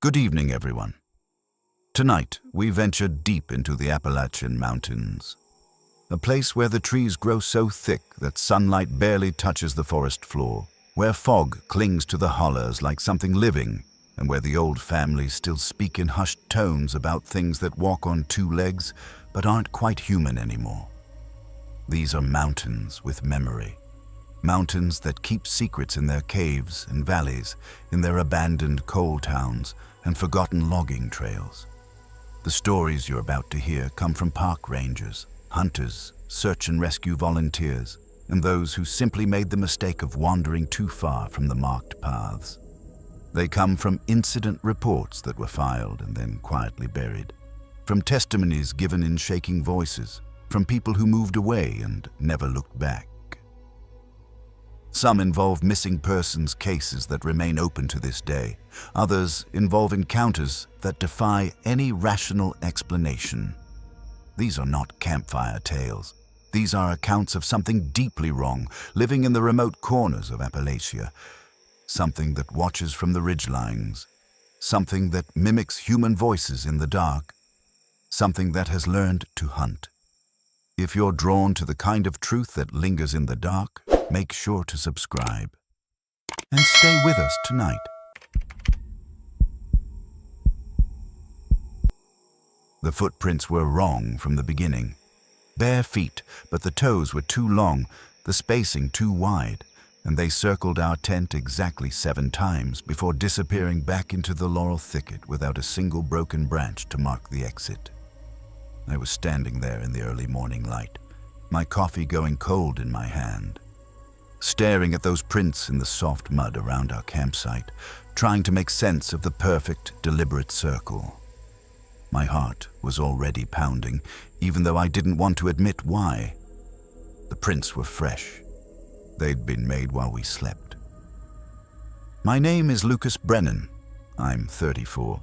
Good evening, everyone. Tonight, we venture deep into the Appalachian Mountains, a place where the trees grow so thick that sunlight barely touches the forest floor, where fog clings to the hollows like something living, and where the old families still speak in hushed tones about things that walk on two legs but aren't quite human anymore. These are mountains with memory. Mountains that keep secrets in their caves and valleys, in their abandoned coal towns and forgotten logging trails. The stories you're about to hear come from park rangers, hunters, search and rescue volunteers, and those who simply made the mistake of wandering too far from the marked paths. They come from incident reports that were filed and then quietly buried, from testimonies given in shaking voices, from people who moved away and never looked back. Some involve missing persons cases that remain open to this day. Others involve encounters that defy any rational explanation. These are not campfire tales. These are accounts of something deeply wrong, living in the remote corners of Appalachia. Something that watches from the ridgelines. Something that mimics human voices in the dark. Something that has learned to hunt. If you're drawn to the kind of truth that lingers in the dark, make sure to subscribe. And stay with us tonight. The footprints were wrong from the beginning. Bare feet, but the toes were too long, the spacing too wide, and they circled our tent exactly 7 times before disappearing back into the laurel thicket without a single broken branch to mark the exit. I was standing there in the early morning light, my coffee going cold in my hand, staring at those prints in the soft mud around our campsite, trying to make sense of the perfect, deliberate circle. My heart was already pounding, even though I didn't want to admit why. The prints were fresh. They'd been made while we slept. My name is Lucas Brennan. I'm 34,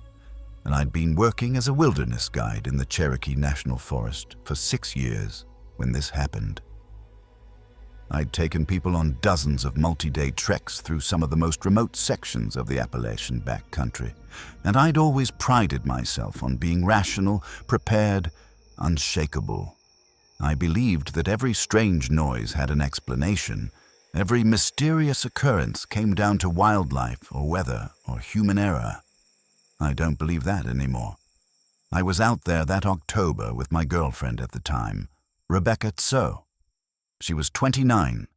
and I'd been working as a wilderness guide in the Cherokee National Forest for 6 years when this happened. I'd taken people on dozens of multi-day treks through some of the most remote sections of the Appalachian backcountry, and I'd always prided myself on being rational, prepared, unshakable. I believed that every strange noise had an explanation. Every mysterious occurrence came down to wildlife or weather or human error. I don't believe that anymore. I was out there that October with my girlfriend at the time, Rebecca Tso. She was 29,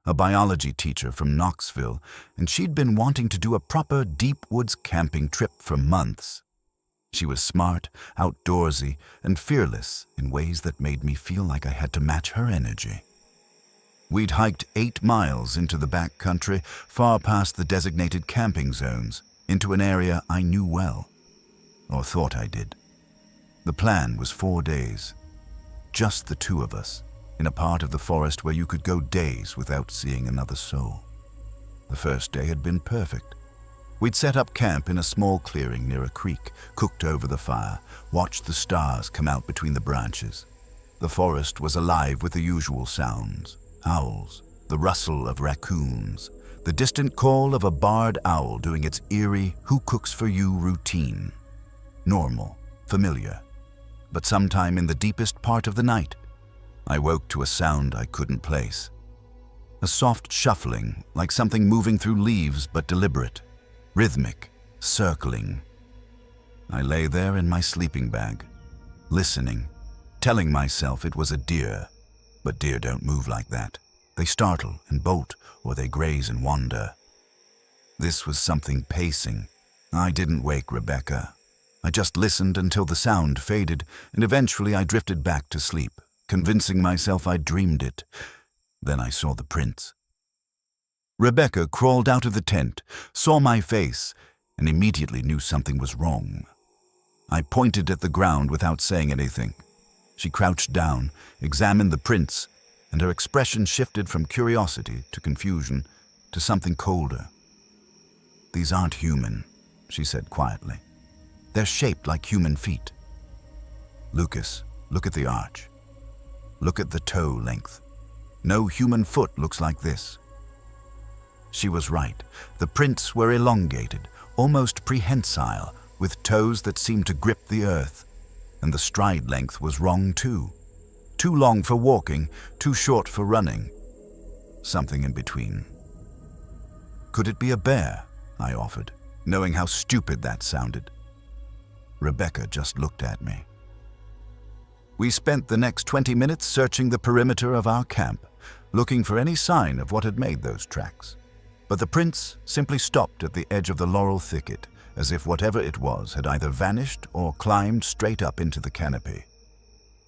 a biology teacher from Knoxville, and she'd been wanting to do a proper deep woods camping trip for months. She was smart, outdoorsy, and fearless in ways that made me feel like I had to match her energy. We'd hiked 8 miles into the backcountry, far past the designated camping zones, into an area I knew well, or thought I did. The plan was 4 days, just the 2 of us, in a part of the forest where you could go days without seeing another soul. The first day had been perfect. We'd set up camp in a small clearing near a creek, cooked over the fire, watched the stars come out between the branches. The forest was alive with the usual sounds: owls, the rustle of raccoons, the distant call of a barred owl doing its eerie "who cooks for you" routine. Normal, familiar. But sometime in the deepest part of the night, I woke to a sound I couldn't place. A soft shuffling, like something moving through leaves but deliberate, rhythmic, circling. I lay there in my sleeping bag, listening, telling myself it was a deer. But deer don't move like that. They startle and bolt, or they graze and wander. This was something pacing. I didn't wake Rebecca. I just listened until the sound faded, and eventually I drifted back to sleep, convincing myself I'd dreamed it. Then I saw the prints. Rebecca crawled out of the tent, saw my face, and immediately knew something was wrong. I pointed at the ground without saying anything. She crouched down, examined the prints, and her expression shifted from curiosity to confusion to something colder. "These aren't human," she said quietly. "They're shaped like human feet. Lucas, look at the arch. Look at the toe length. No human foot looks like this." She was right. The prints were elongated, almost prehensile, with toes that seemed to grip the earth. And the stride length was wrong too. Too long for walking, too short for running. Something in between. Could it be a bear? I offered, knowing how stupid that sounded. Rebecca just looked at me. We spent the next 20 minutes searching the perimeter of our camp, looking for any sign of what had made those tracks. But the prints simply stopped at the edge of the laurel thicket, as if whatever it was had either vanished or climbed straight up into the canopy.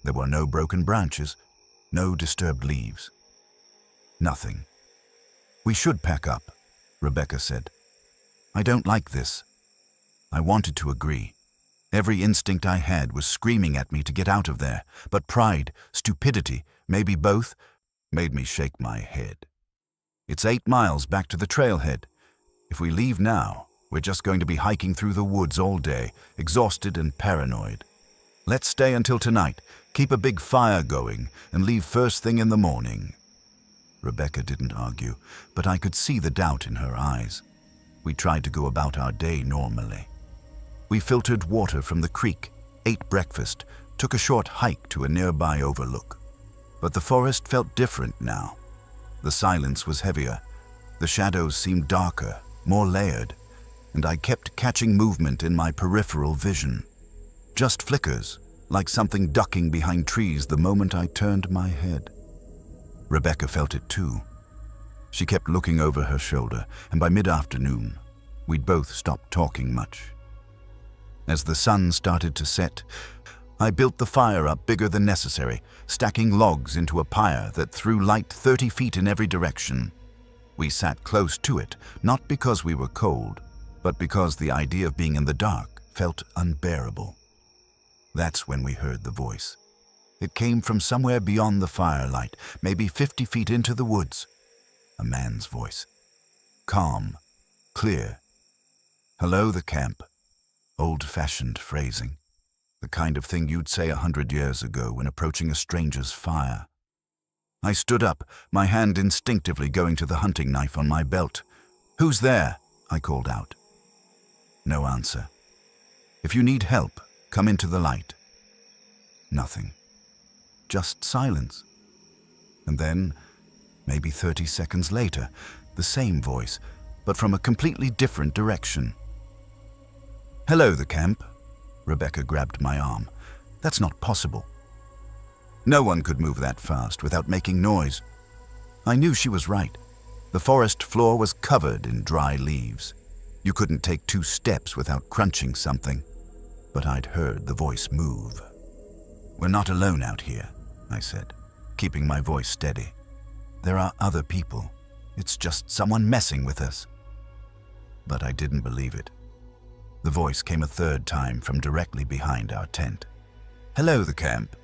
There were no broken branches, no disturbed leaves. Nothing. "We should pack up," Rebecca said. "I don't like this." I wanted to agree. Every instinct I had was screaming at me to get out of there, but pride, stupidity, maybe both, made me shake my head. It's 8 miles back to the trailhead. If we leave now, we're just going to be hiking through the woods all day, exhausted and paranoid. Let's stay until tonight, keep a big fire going, and leave first thing in the morning. Rebecca didn't argue, but I could see the doubt in her eyes. We tried to go about our day normally. We filtered water from the creek, ate breakfast, took a short hike to a nearby overlook. But the forest felt different now. The silence was heavier. The shadows seemed darker, more layered, and I kept catching movement in my peripheral vision. Just flickers, like something ducking behind trees the moment I turned my head. Rebecca felt it too. She kept looking over her shoulder, and by mid-afternoon, we'd both stopped talking much. As the sun started to set, I built the fire up bigger than necessary, stacking logs into a pyre that threw light 30 feet in every direction. We sat close to it, not because we were cold, but because the idea of being in the dark felt unbearable. That's when we heard the voice. It came from somewhere beyond the firelight, maybe 50 feet into the woods. A man's voice. Calm, clear. "Hello, the camp." Old-fashioned phrasing. The kind of thing you'd say 100 years ago when approaching a stranger's fire. I stood up, my hand instinctively going to the hunting knife on my belt. "Who's there?" I called out. No answer. "If you need help, come into the light." Nothing. Just silence. And then, maybe 30 seconds later, the same voice, but from a completely different direction. "Hello, the camp." Rebecca grabbed my arm. "That's not possible." No one could move that fast without making noise. I knew she was right. The forest floor was covered in dry leaves. You couldn't take 2 steps without crunching something. But I'd heard the voice move. "We're not alone out here," I said, keeping my voice steady. "There are other people. It's just someone messing with us." But I didn't believe it. The voice came a third time from directly behind our tent. "Hello, the camp."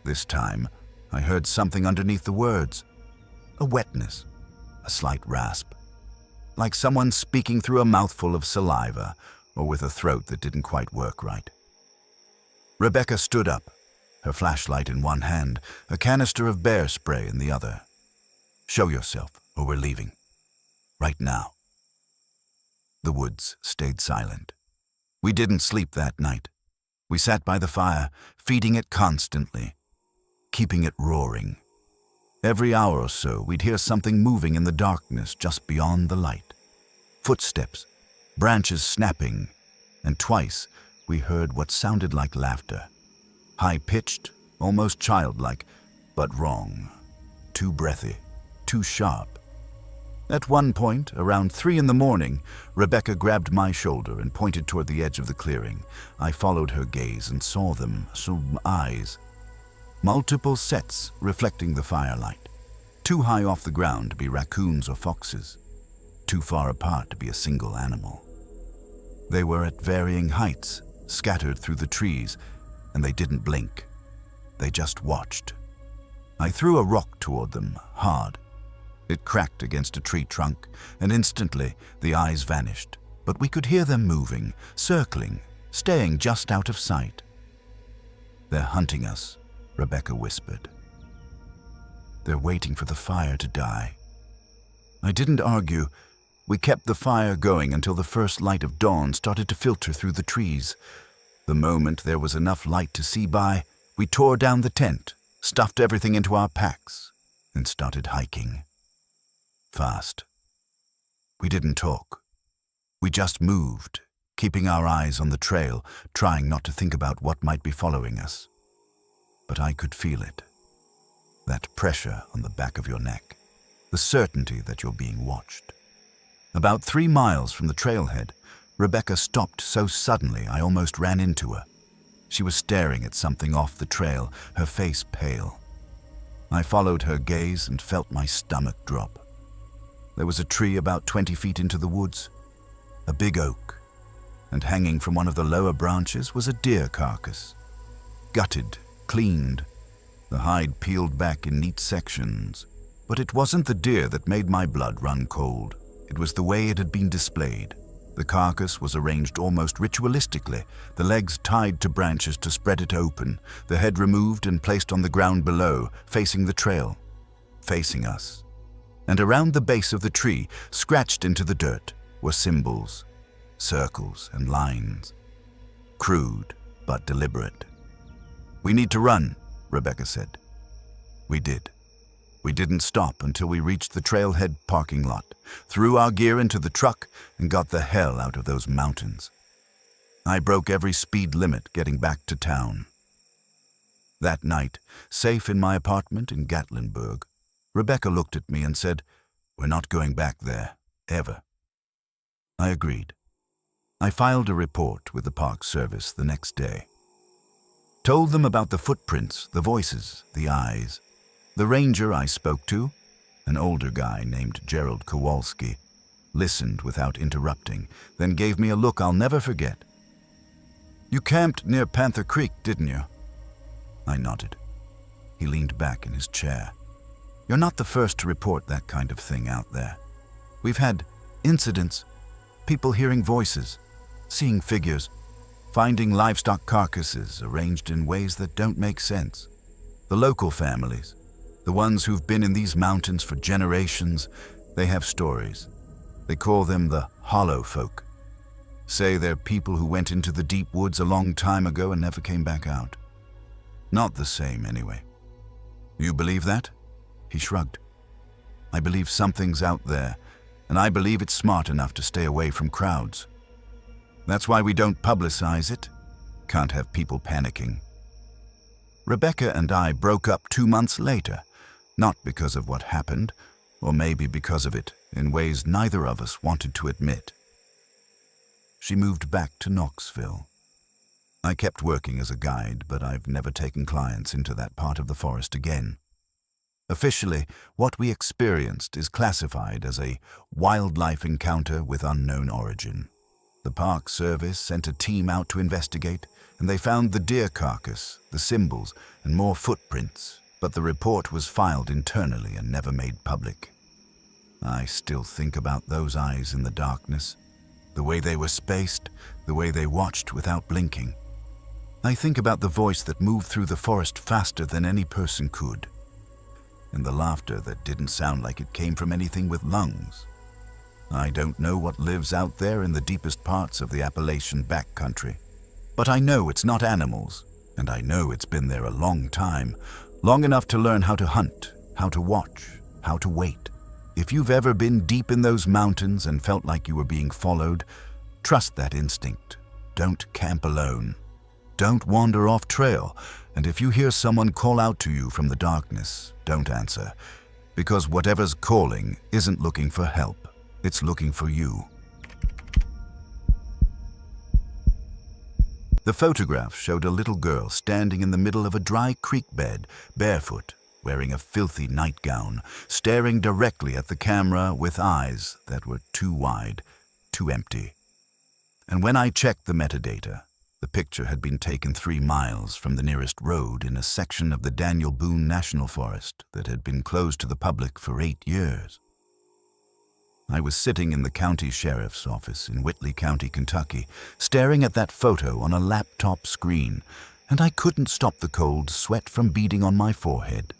This time, I heard something underneath the words. A wetness, a slight rasp. Like someone speaking through a mouthful of saliva, or with a throat that didn't quite work right. Rebecca stood up, her flashlight in one hand, a canister of bear spray in the other. "Show yourself, or we're leaving. Right now." The woods stayed silent. We didn't sleep that night. We sat by the fire, feeding it constantly, keeping it roaring. Every hour or so, we'd hear something moving in the darkness just beyond the light. Footsteps, branches snapping, and twice we heard what sounded like laughter. High-pitched, almost childlike, but wrong. Too breathy, too sharp. At one point, around 3 in the morning, Rebecca grabbed my shoulder and pointed toward the edge of the clearing. I followed her gaze and saw them, some eyes. Multiple sets reflecting the firelight. Too high off the ground to be raccoons or foxes. Too far apart to be a single animal. They were at varying heights, scattered through the trees, and they didn't blink. They just watched. I threw a rock toward them, hard. It cracked against a tree trunk, and instantly the eyes vanished. But we could hear them moving, circling, staying just out of sight. "They're hunting us," Rebecca whispered. "They're waiting for the fire to die." I didn't argue. We kept the fire going until the first light of dawn started to filter through the trees. The moment there was enough light to see by, we tore down the tent, stuffed everything into our packs, and started hiking. Fast. We didn't talk. We just moved, keeping our eyes on the trail, trying not to think about what might be following us. But I could feel it. That pressure on the back of your neck. The certainty that you're being watched. About 3 miles from the trailhead, Rebecca stopped so suddenly I almost ran into her. She was staring at something off the trail, her face pale. I followed her gaze and felt my stomach drop. There was a tree about 20 feet into the woods, a big oak, and hanging from one of the lower branches was a deer carcass. Gutted, cleaned, the hide peeled back in neat sections. But it wasn't the deer that made my blood run cold. It was the way it had been displayed. The carcass was arranged almost ritualistically, the legs tied to branches to spread it open, the head removed and placed on the ground below, facing the trail, facing us. And around the base of the tree, scratched into the dirt, were symbols, circles and lines. Crude, but deliberate. "We need to run," Rebecca said. We did. We didn't stop until we reached the trailhead parking lot, threw our gear into the truck, and got the hell out of those mountains. I broke every speed limit getting back to town. That night, safe in my apartment in Gatlinburg, Rebecca looked at me and said, "We're not going back there, ever." I agreed. I filed a report with the Park Service the next day. Told them about the footprints, the voices, the eyes. The ranger I spoke to, an older guy named Gerald Kowalski, listened without interrupting, then gave me a look I'll never forget. "You camped near Panther Creek, didn't you?" I nodded. He leaned back in his chair. "You're not the first to report that kind of thing out there. We've had incidents, people hearing voices, seeing figures, finding livestock carcasses arranged in ways that don't make sense. The local families, the ones who've been in these mountains for generations, they have stories. They call them the hollow folk. Say they're people who went into the deep woods a long time ago and never came back out. Not the same, anyway." "You believe that?" He shrugged. "I believe something's out there, and I believe it's smart enough to stay away from crowds. That's why we don't publicize it. Can't have people panicking." Rebecca and I broke up 2 months later, not because of what happened, or maybe because of it in ways neither of us wanted to admit. She moved back to Knoxville. I kept working as a guide, but I've never taken clients into that part of the forest again. Officially, what we experienced is classified as a wildlife encounter with unknown origin. The Park Service sent a team out to investigate, and they found the deer carcass, the symbols, and more footprints, but the report was filed internally and never made public. I still think about those eyes in the darkness, the way they were spaced, the way they watched without blinking. I think about the voice that moved through the forest faster than any person could, and the laughter that didn't sound like it came from anything with lungs. I don't know what lives out there in the deepest parts of the Appalachian backcountry, but I know it's not animals, and I know it's been there a long time, long enough to learn how to hunt, how to watch, how to wait. If you've ever been deep in those mountains and felt like you were being followed, trust that instinct. Don't camp alone. Don't wander off trail, and if you hear someone call out to you from the darkness, don't answer, because whatever's calling isn't looking for help. It's looking for you. The photograph showed a little girl standing in the middle of a dry creek bed, barefoot, wearing a filthy nightgown, staring directly at the camera with eyes that were too wide, too empty. And when I checked the metadata, the picture had been taken 3 miles from the nearest road in a section of the Daniel Boone National Forest that had been closed to the public for 8 years. I was sitting in the county sheriff's office in Whitley County, Kentucky, staring at that photo on a laptop screen, and I couldn't stop the cold sweat from beading on my forehead.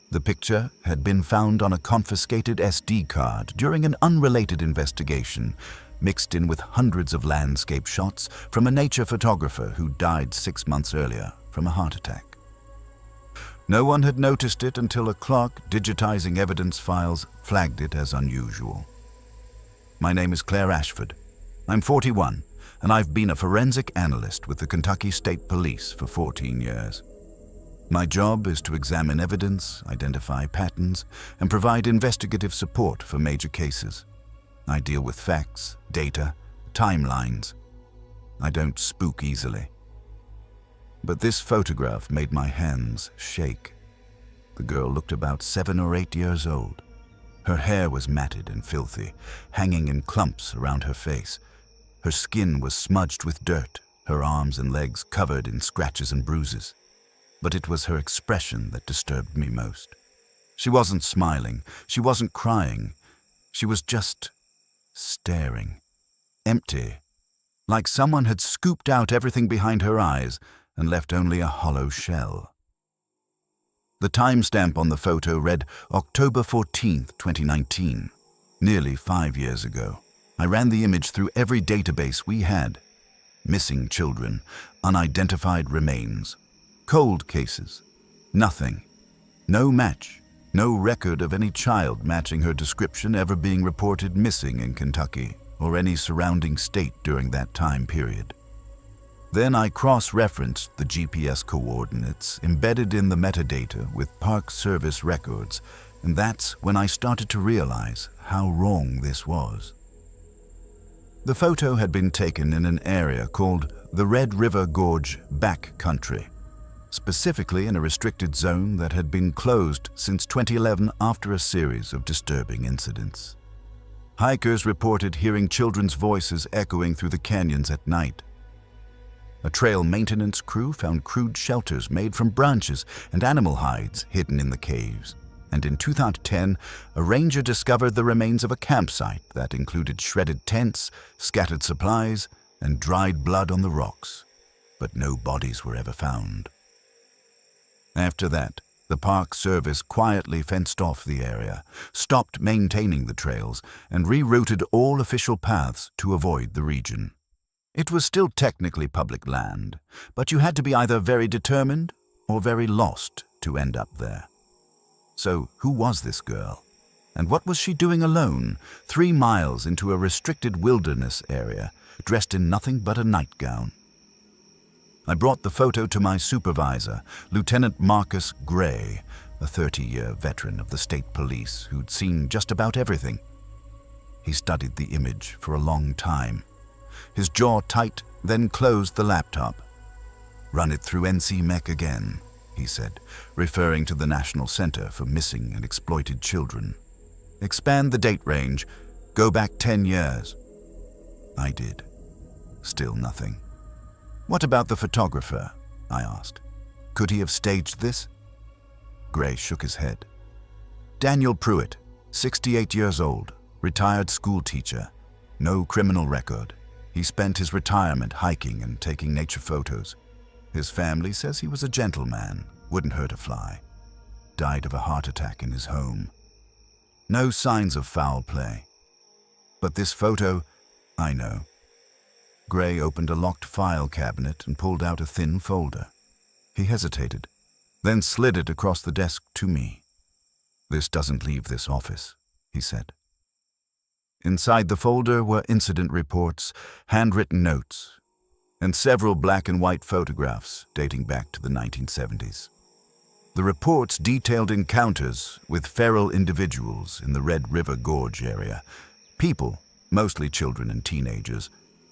The picture had been found on a confiscated SD card during an unrelated investigation, mixed in with hundreds of landscape shots from a nature photographer who died 6 months earlier from a heart attack. No one had noticed it until a clerk digitizing evidence files flagged it as unusual. My name is Claire Ashford. I'm 41, and I've been a forensic analyst with the Kentucky State Police for 14 years. My job is to examine evidence, identify patterns, and provide investigative support for major cases. I deal with facts, data, timelines. I don't spook easily. But this photograph made my hands shake. The girl looked about 7 or 8 years old. Her hair was matted and filthy, hanging in clumps around her face. Her skin was smudged with dirt, her arms and legs covered in scratches and bruises. But it was her expression that disturbed me most. She wasn't smiling, she wasn't crying. She was just staring, empty, like someone had scooped out everything behind her eyes and left only a hollow shell. The timestamp on the photo read October 14th, 2019, nearly 5 years ago. I ran the image through every database we had. Missing children, unidentified remains, cold cases, nothing. No match, no record of any child matching her description ever being reported missing in Kentucky or any surrounding state during that time period. Then I cross-referenced the GPS coordinates embedded in the metadata with Park Service records, and that's when I started to realize how wrong this was. The photo had been taken in an area called the Red River Gorge Back Country, specifically in a restricted zone that had been closed since 2011 after a series of disturbing incidents. Hikers reported hearing children's voices echoing through the canyons at night. A trail maintenance crew found crude shelters made from branches and animal hides hidden in the caves. And in 2010, a ranger discovered the remains of a campsite that included shredded tents, scattered supplies, and dried blood on the rocks. But no bodies were ever found. After that, the Park Service quietly fenced off the area, stopped maintaining the trails, and rerouted all official paths to avoid the region. It was still technically public land, but you had to be either very determined or very lost to end up there. So who was this girl? And what was she doing alone, 3 miles into a restricted wilderness area, dressed in nothing but a nightgown? I brought the photo to my supervisor, Lieutenant Marcus Gray, a 30-year veteran of the state police who'd seen just about everything. He studied the image for a long time. His jaw tight, then closed the laptop. "Run it through NCMEC again," he said, referring to the National Center for Missing and Exploited Children. "Expand the date range. Go back 10 years. I did. Still nothing. "What about the photographer?" I asked. "Could he have staged this?" Gray shook his head. "Daniel Pruitt, 68 years old, retired school teacher, no criminal record. He spent his retirement hiking and taking nature photos. His family says he was a gentleman, wouldn't hurt a fly. Died of a heart attack in his home. No signs of foul play. But this photo, I know." Gray opened a locked file cabinet and pulled out a thin folder. He hesitated, then slid it across the desk to me. "This doesn't leave this office," he said. Inside the folder were incident reports, handwritten notes, and several black and white photographs dating back to the 1970s. The reports detailed encounters with feral individuals in the Red River Gorge area, people, mostly children and teenagers,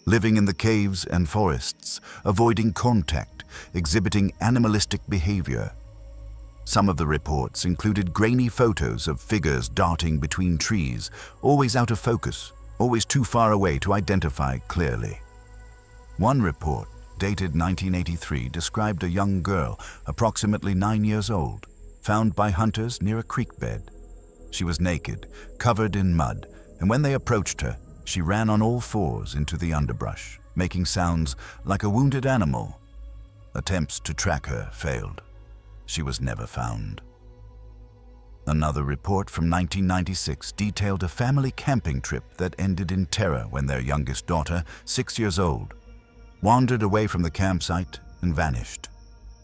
living in the caves and forests, avoiding contact, exhibiting animalistic behavior. Some of the reports included grainy photos of figures darting between trees, always out of focus, always too far away to identify clearly. One report, dated 1983, described a young girl, approximately 9 years old, found by hunters near a creek bed. She was naked, covered in mud, and when they approached her, she ran on all fours into the underbrush, making sounds like a wounded animal. Attempts to track her failed. She was never found. Another report from 1996 detailed a family camping trip that ended in terror when their youngest daughter, 6 years old, wandered away from the campsite and vanished.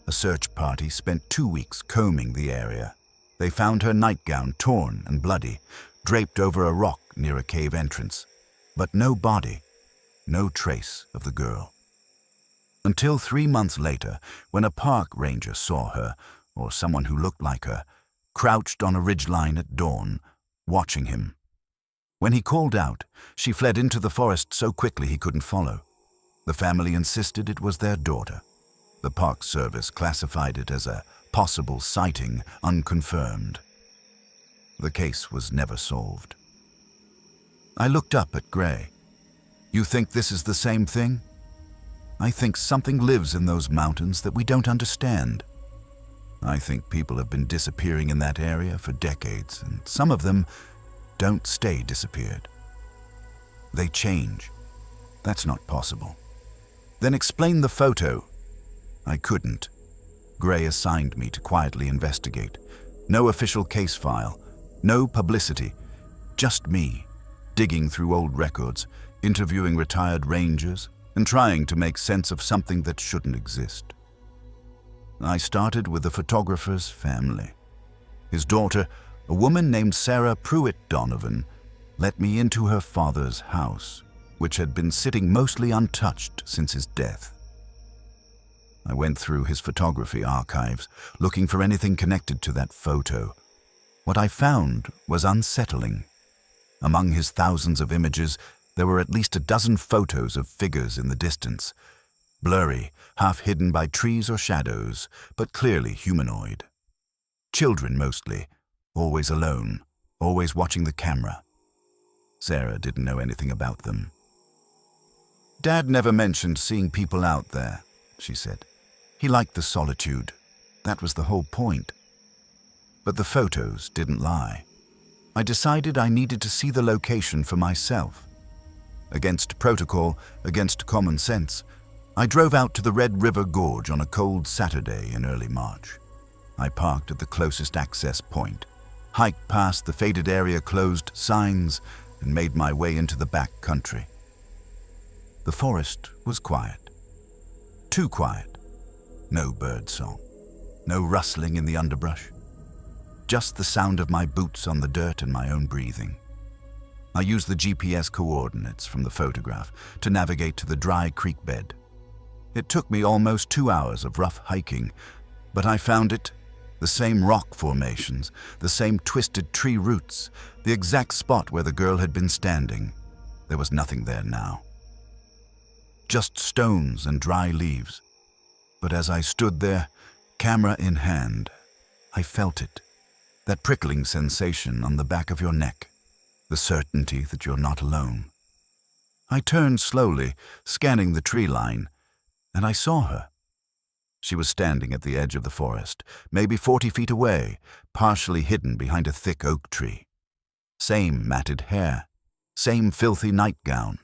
A search party spent 2 weeks combing the area. They found her nightgown torn and bloody, draped over a rock near a cave entrance, but no body, no trace of the girl. Until 3 months later, when a park ranger saw her, or someone who looked like her, crouched on a ridgeline at dawn, watching him. When he called out, she fled into the forest so quickly he couldn't follow. The family insisted it was their daughter. The Park Service classified it as a possible sighting, unconfirmed. The case was never solved. I looked up at Gray. You think this is the same thing? I think something lives in those mountains that we don't understand. I think people have been disappearing in that area for decades, and some of them don't stay disappeared. They change. That's not possible. Then explain the photo. I couldn't. Gray assigned me to quietly investigate. No official case file, no publicity, just me, digging through old records, interviewing retired rangers, and trying to make sense of something that shouldn't exist. I started with the photographer's family. His daughter, a woman named Sarah Pruitt Donovan, let me into her father's house, which had been sitting mostly untouched since his death. I went through his photography archives, looking for anything connected to that photo. What I found was unsettling. Among his thousands of images, there were at least a dozen photos of figures in the distance, blurry, half hidden by trees or shadows, but clearly humanoid. Children mostly, always alone, always watching the camera. Sarah didn't know anything about them. Dad never mentioned seeing people out there, she said. He liked the solitude. That was the whole point. But the photos didn't lie. I decided I needed to see the location for myself. Against protocol, against common sense, I drove out to the Red River Gorge on a cold Saturday in early March. I parked at the closest access point, hiked past the faded area closed signs, and made my way into the back country. The forest was quiet. Too quiet. No bird song. No rustling in the underbrush. Just the sound of my boots on the dirt and my own breathing. I used the GPS coordinates from the photograph to navigate to the dry creek bed. It took me almost 2 hours of rough hiking, but I found it, the same rock formations, the same twisted tree roots, the exact spot where the girl had been standing. There was nothing there now. Just stones and dry leaves. But as I stood there, camera in hand, I felt it, that prickling sensation on the back of your neck, the certainty that you're not alone. I turned slowly, scanning the tree line, and I saw her. She was standing at the edge of the forest, maybe 40 feet away, partially hidden behind a thick oak tree. Same matted hair, same filthy nightgown,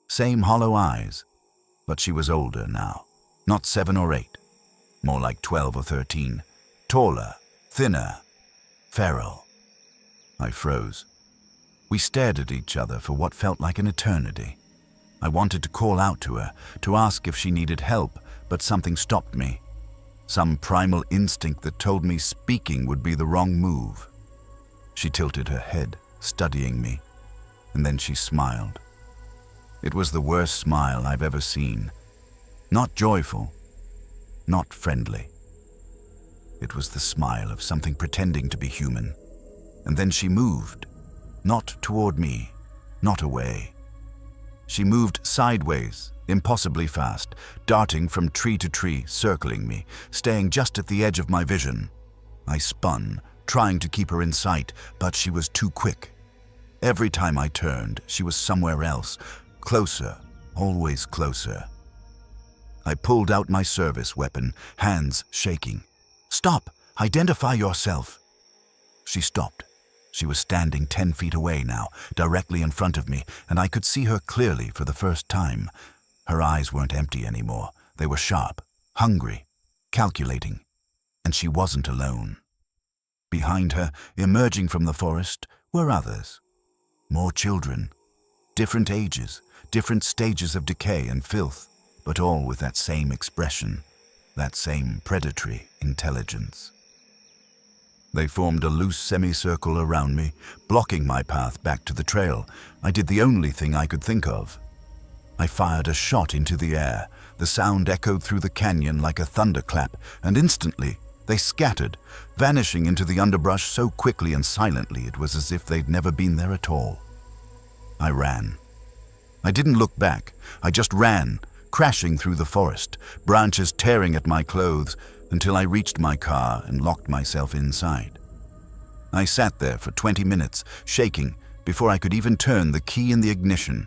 same hollow eyes, but she was older now, not 7 or 8, more like 12 or 13, taller, thinner, feral. I froze. We stared at each other for what felt like an eternity. I wanted to call out to her, to ask if she needed help, but something stopped me. Some primal instinct that told me speaking would be the wrong move. She tilted her head, studying me, and then she smiled. It was the worst smile I've ever seen. Not joyful, not friendly. It was the smile of something pretending to be human. And then she moved, not toward me, not away. She moved sideways, impossibly fast, darting from tree to tree, circling me, staying just at the edge of my vision. I spun, trying to keep her in sight, but she was too quick. Every time I turned, she was somewhere else, closer, always closer. I pulled out my service weapon, hands shaking. "Stop! Identify yourself!" She stopped. She was standing 10 feet away now, directly in front of me, and I could see her clearly for the first time. Her eyes weren't empty anymore. They were sharp, hungry, calculating, and she wasn't alone. Behind her, emerging from the forest, were others. More children. Different ages, different stages of decay and filth, but all with that same expression, that same predatory intelligence. They formed a loose semicircle around me, blocking my path back to the trail. I did the only thing I could think of. I fired a shot into the air. The sound echoed through the canyon like a thunderclap, and instantly they scattered, vanishing into the underbrush so quickly and silently it was as if they'd never been there at all. I ran. I didn't look back. I just ran, crashing through the forest, branches tearing at my clothes, until I reached my car and locked myself inside. I sat there for 20 minutes, shaking, before I could even turn the key in the ignition.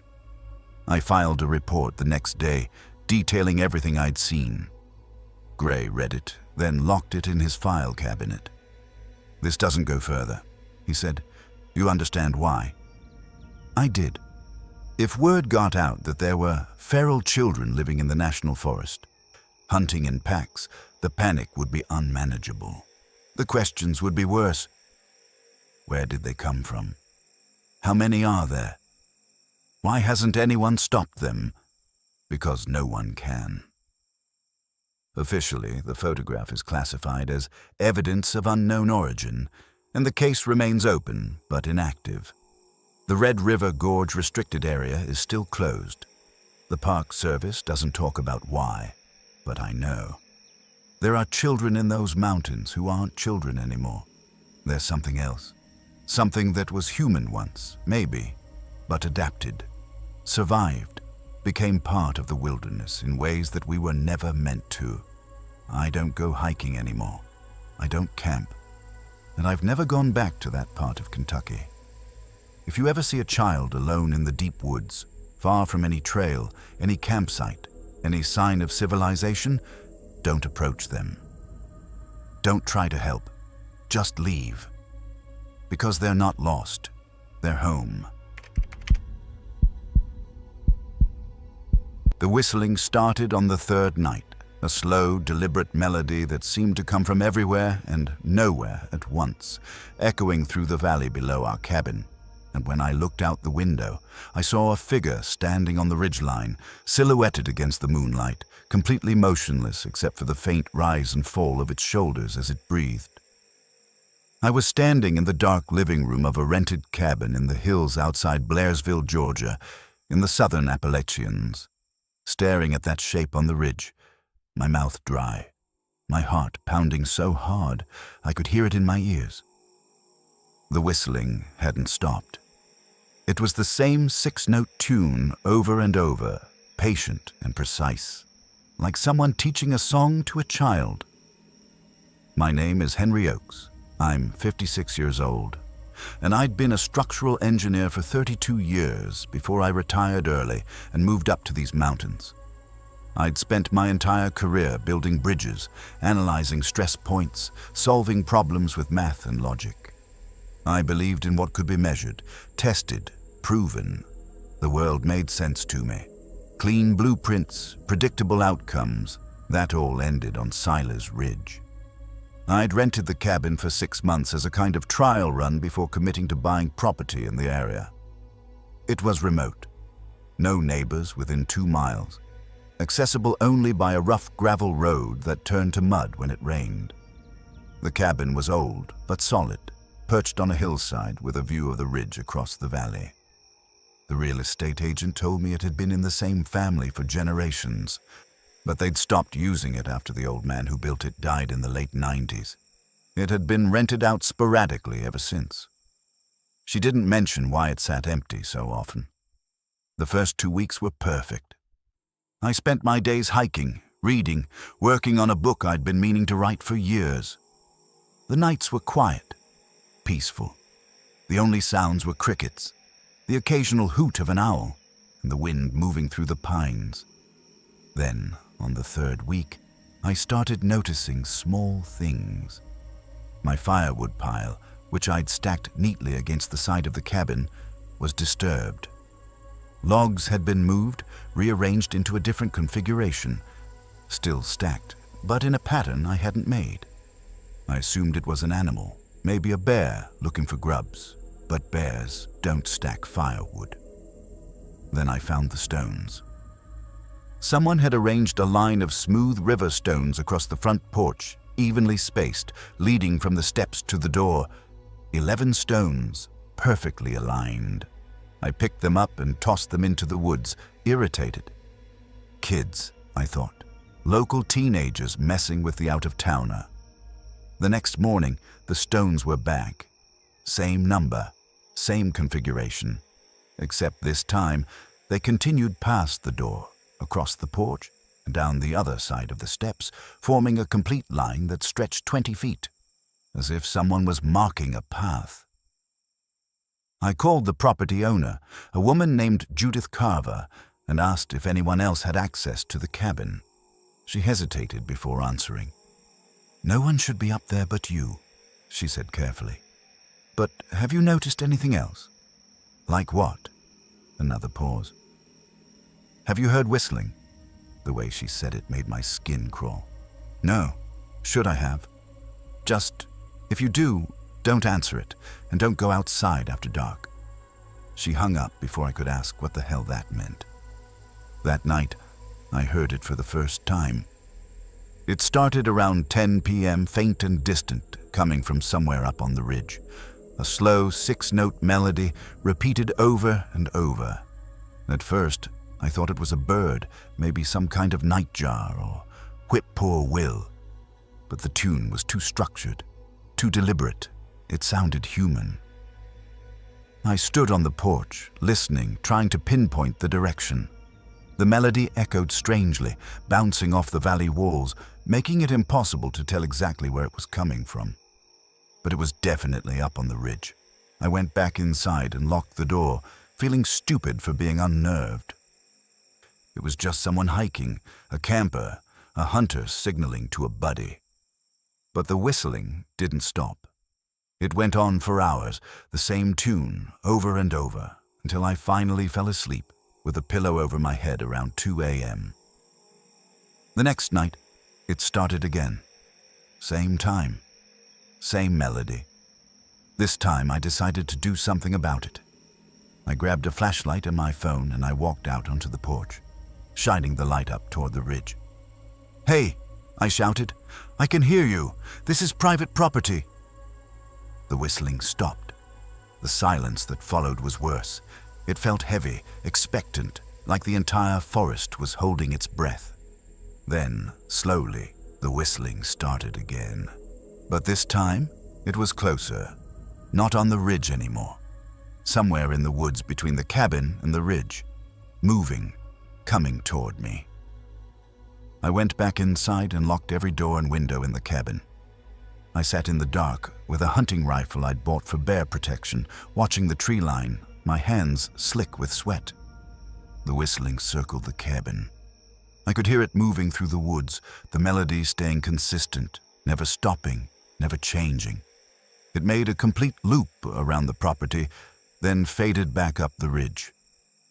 I filed a report the next day, detailing everything I'd seen. Gray read it, then locked it in his file cabinet. "This doesn't go further," he said. "You understand why?" I did. If word got out that there were feral children living in the national forest, hunting in packs, the panic would be unmanageable. The questions would be worse. Where did they come from? How many are there? Why hasn't anyone stopped them? Because no one can. Officially, the photograph is classified as evidence of unknown origin, and the case remains open but inactive. The Red River Gorge restricted area is still closed. The Park Service doesn't talk about why, but I know. There are children in those mountains who aren't children anymore. There's something else. Something that was human once, maybe, but adapted, survived, became part of the wilderness in ways that we were never meant to. I don't go hiking anymore. I don't camp. And I've never gone back to that part of Kentucky. If you ever see a child alone in the deep woods, far from any trail, any campsite, any sign of civilization, don't approach them. Don't try to help. Just leave. Because they're not lost. They're home. The whistling started on the third night, a slow, deliberate melody that seemed to come from everywhere and nowhere at once, echoing through the valley below our cabin. And when I looked out the window, I saw a figure standing on the ridgeline, silhouetted against the moonlight, completely motionless except for the faint rise and fall of its shoulders as it breathed. I was standing in the dark living room of a rented cabin in the hills outside Blairsville, Georgia, in the southern Appalachians, staring at that shape on the ridge, my mouth dry, my heart pounding so hard I could hear it in my ears. The whistling hadn't stopped. It was the same 6-note tune over and over, patient and precise, like someone teaching a song to a child. My name is Henry Oakes. I'm 56 years old, and I'd been a structural engineer for 32 years before I retired early and moved up to these mountains. I'd spent my entire career building bridges, analyzing stress points, solving problems with math and logic. I believed in what could be measured, tested, proven. The world made sense to me. Clean blueprints, predictable outcomes, that all ended on Silas Ridge. I'd rented the cabin for 6 months as a kind of trial run before committing to buying property in the area. It was remote. No neighbors within 2 miles. Accessible only by a rough gravel road that turned to mud when it rained. The cabin was old but solid, perched on a hillside with a view of the ridge across the valley. The real estate agent told me it had been in the same family for generations, but they'd stopped using it after the old man who built it died in the late 90s. It had been rented out sporadically ever since. She didn't mention why it sat empty so often. The first 2 weeks were perfect. I spent my days hiking, reading, working on a book I'd been meaning to write for years. The nights were quiet, peaceful. The only sounds were crickets, the occasional hoot of an owl, and the wind moving through the pines. Then, on the 3rd week, I started noticing small things. My firewood pile, which I'd stacked neatly against the side of the cabin, was disturbed. Logs had been moved, rearranged into a different configuration, still stacked, but in a pattern I hadn't made. I assumed it was an animal, maybe a bear looking for grubs, but bears don't stack firewood. Then I found the stones. Someone had arranged a line of smooth river stones across the front porch, evenly spaced, leading from the steps to the door. 11 stones, perfectly aligned. I picked them up and tossed them into the woods, irritated. Kids, I thought. Local teenagers messing with the out-of-towner. The next morning, the stones were back. Same number, same configuration. Except this time, they continued past the door, across the porch, and down the other side of the steps, forming a complete line that stretched 20 feet, as if someone was marking a path. I called the property owner, a woman named Judith Carver, and asked if anyone else had access to the cabin. She hesitated before answering. "No one should be up there but you," she said carefully. "But have you noticed anything else?" "Like what?" Another pause. "Have you heard whistling?" The way she said it made my skin crawl. "No. Should I have?" "Just, if you do, don't answer it, and don't go outside after dark." She hung up before I could ask what the hell that meant. That night, I heard it for the first time. It started around 10 p.m., faint and distant, coming from somewhere up on the ridge. A slow 6-note melody repeated over and over. At first, I thought it was a bird, maybe some kind of nightjar or whip poor will. But the tune was too structured, too deliberate. It sounded human. I stood on the porch, listening, trying to pinpoint the direction. The melody echoed strangely, bouncing off the valley walls, making it impossible to tell exactly where it was coming from. But it was definitely up on the ridge. I went back inside and locked the door, feeling stupid for being unnerved. It was just someone hiking, a camper, a hunter signaling to a buddy. But the whistling didn't stop. It went on for hours, the same tune, over and over, until I finally fell asleep with a pillow over my head around 2 a.m. The next night, it started again. Same time, same melody. This time I decided to do something about it. I grabbed a flashlight and my phone and I walked out onto the porch, shining the light up toward the ridge. "Hey," I shouted, "I can hear you. This is private property." The whistling stopped. The silence that followed was worse. It felt heavy, expectant, like the entire forest was holding its breath. Then, slowly, the whistling started again. But this time, it was closer. Not on the ridge anymore. Somewhere in the woods between the cabin and the ridge. Moving, coming toward me. I went back inside and locked every door and window in the cabin. I sat in the dark with a hunting rifle I'd bought for bear protection, watching the tree line, my hands slick with sweat. The whistling circled the cabin. I could hear it moving through the woods, the melody staying consistent, never stopping, never changing. It made a complete loop around the property, then faded back up the ridge.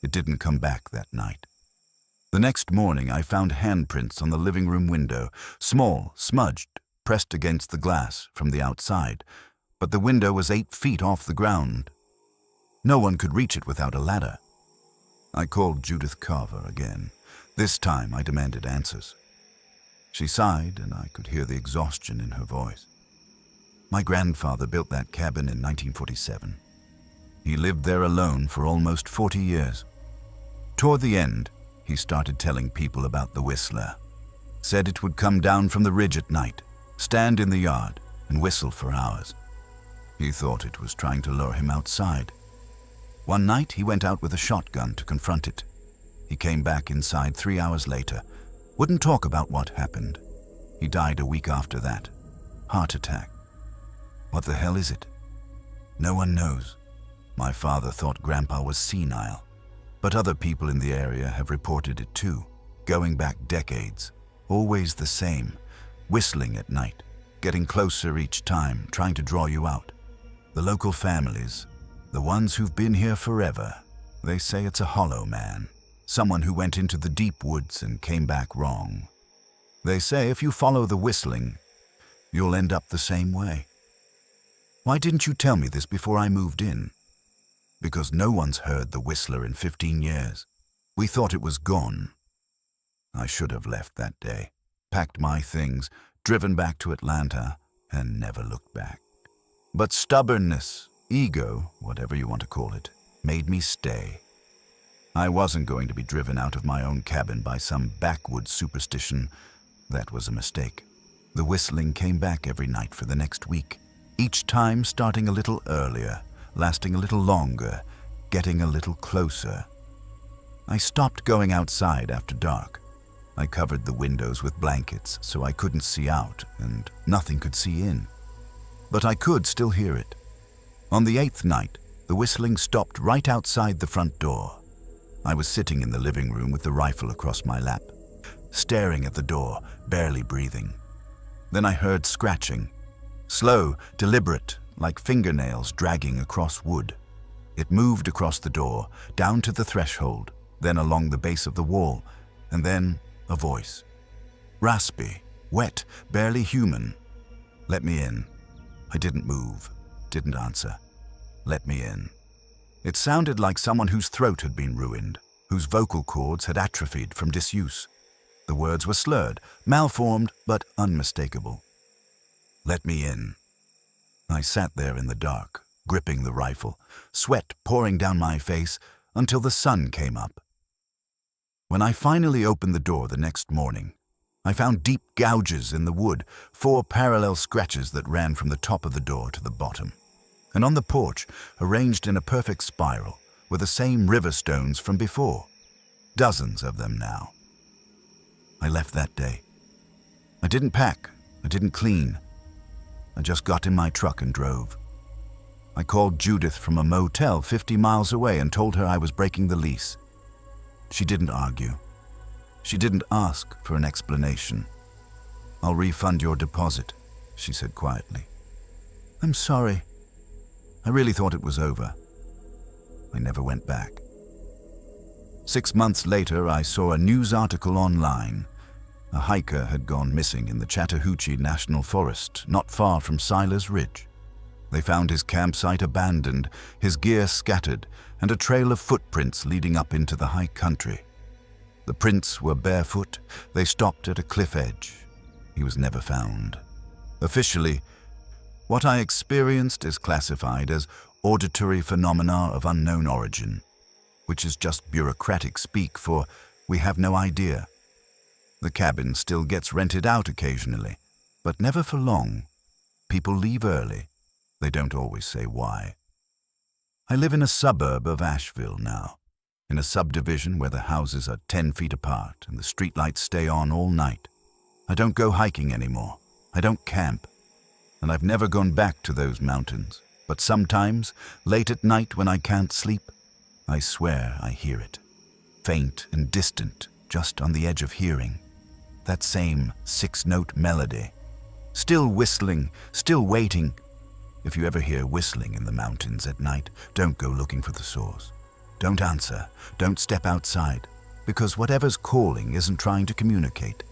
It didn't come back that night. The next morning, I found handprints on the living room window, small, smudged, pressed against the glass from the outside, but the window was 8 feet off the ground. No one could reach it without a ladder. I called Judith Carver again. This time I demanded answers. She sighed, and I could hear the exhaustion in her voice. My grandfather built that cabin in 1947. He lived there alone for almost 40 years. Toward the end, he started telling people about the whistler. Said it would come down from the ridge at night, stand in the yard, and whistle for hours. He thought it was trying to lure him outside. One night, he went out with a shotgun to confront it. He came back inside 3 hours later, wouldn't talk about what happened. He died a week after that. Heart attack. What the hell is it? No one knows. My father thought Grandpa was senile, but other people in the area have reported it too, going back decades. Always the same, whistling at night, getting closer each time, trying to draw you out. The local families, the ones who've been here forever, they say it's a hollow man, someone who went into the deep woods and came back wrong. They say if you follow the whistling, you'll end up the same way. Why didn't you tell me this before I moved in? Because no one's heard the whistler in 15 years. We thought it was gone. I should have left that day, packed my things, driven back to Atlanta, and never looked back. But stubbornness, ego, whatever you want to call it, made me stay. I wasn't going to be driven out of my own cabin by some backwoods superstition. That was a mistake. The whistling came back every night for the next week, each time starting a little earlier, lasting a little longer, getting a little closer. I stopped going outside after dark. I covered the windows with blankets so I couldn't see out and nothing could see in. But I could still hear it. On the 8th night, the whistling stopped right outside the front door. I was sitting in the living room with the rifle across my lap, staring at the door, barely breathing. Then I heard scratching. Slow, deliberate, like fingernails dragging across wood. It moved across the door, down to the threshold, then along the base of the wall, and then a voice. Raspy, wet, barely human. Let me in. I didn't move, didn't answer. Let me in. It sounded like someone whose throat had been ruined, whose vocal cords had atrophied from disuse. The words were slurred, malformed, but unmistakable. Let me in. I sat there in the dark, gripping the rifle, sweat pouring down my face until the sun came up. When I finally opened the door the next morning, I found deep gouges in the wood, 4 parallel scratches that ran from the top of the door to the bottom. And on the porch, arranged in a perfect spiral, were the same river stones from before. Dozens of them now. I left that day. I didn't pack, I didn't clean. I just got in my truck and drove. I called Judith from a motel 50 miles away and told her I was breaking the lease. She didn't argue. She didn't ask for an explanation. I'll refund your deposit, she said quietly. I'm sorry. I really thought it was over. I never went back. 6 months later, I saw a news article online. A hiker had gone missing in the Chattahoochee National Forest, not far from Silas Ridge. They found his campsite abandoned, his gear scattered, and a trail of footprints leading up into the high country. The prints were barefoot. They stopped at a cliff edge. He was never found. Officially, what I experienced is classified as auditory phenomena of unknown origin, which is just bureaucratic speak for we have no idea. The cabin still gets rented out occasionally, but never for long. People leave early. They don't always say why. I live in a suburb of Asheville now, in a subdivision where the houses are 10 feet apart and the streetlights stay on all night. I don't go hiking anymore. I don't camp. And I've never gone back to those mountains. But sometimes, late at night when I can't sleep, I swear I hear it. Faint and distant, just on the edge of hearing. That same 6-note melody. Still whistling, still waiting. If you ever hear whistling in the mountains at night, don't go looking for the source. Don't answer. Don't step outside. Because whatever's calling isn't trying to communicate.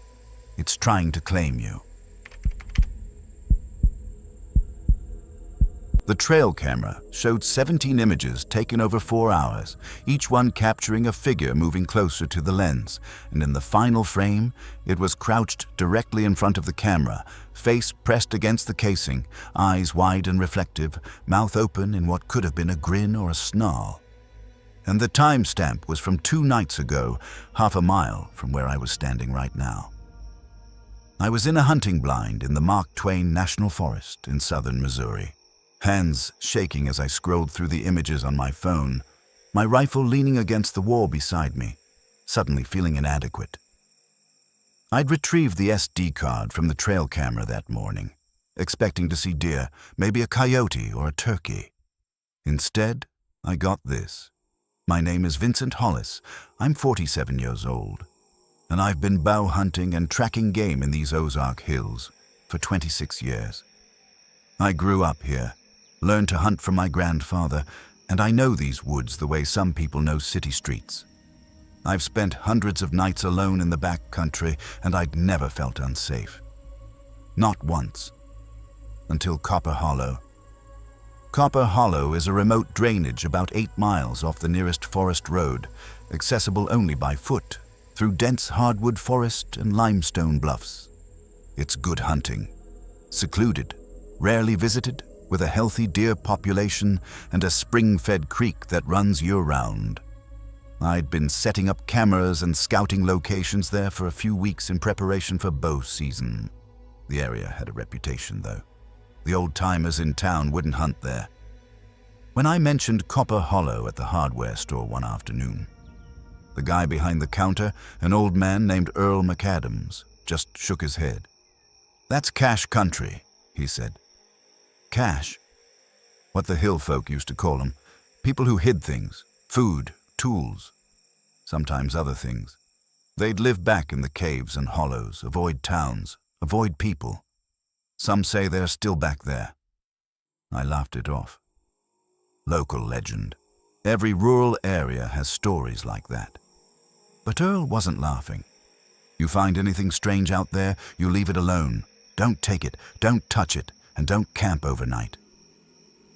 It's trying to claim you. The trail camera showed 17 images taken over 4 hours, each one capturing a figure moving closer to the lens, and in the final frame, it was crouched directly in front of the camera, face pressed against the casing, eyes wide and reflective, mouth open in what could have been a grin or a snarl. And the timestamp was from 2 nights ago, half a mile from where I was standing right now. I was in a hunting blind in the Mark Twain National Forest in southern Missouri. Hands shaking as I scrolled through the images on my phone, my rifle leaning against the wall beside me, suddenly feeling inadequate. I'd retrieved the SD card from the trail camera that morning, expecting to see deer, maybe a coyote or a turkey. Instead, I got this. My name is Vincent Hollis. I'm 47 years old, and I've been bow hunting and tracking game in these Ozark Hills for 26 years. I grew up here, learned to hunt from my grandfather, and I know these woods the way some people know city streets. I've spent hundreds of nights alone in the back country, and I'd never felt unsafe. Not once. Until Copper Hollow. Copper Hollow is a remote drainage about 8 miles off the nearest forest road, accessible only by foot, through dense hardwood forest and limestone bluffs. It's good hunting, secluded, rarely visited, with a healthy deer population and a spring-fed creek that runs year-round. I'd been setting up cameras and scouting locations there for a few weeks in preparation for bow season. The area had a reputation, though. The old-timers in town wouldn't hunt there. When I mentioned Copper Hollow at the hardware store one afternoon, the guy behind the counter, an old man named Earl McAdams, just shook his head. "That's cache country," he said. Cache? What the hill folk used to call them. People who hid things, food, tools, sometimes other things. They'd live back in the caves and hollows, avoid towns, avoid people. Some say they're still back there. I laughed it off. Local legend. Every rural area has stories like that. But Earl wasn't laughing. You find anything strange out there, you leave it alone. Don't take it, don't touch it, and don't camp overnight.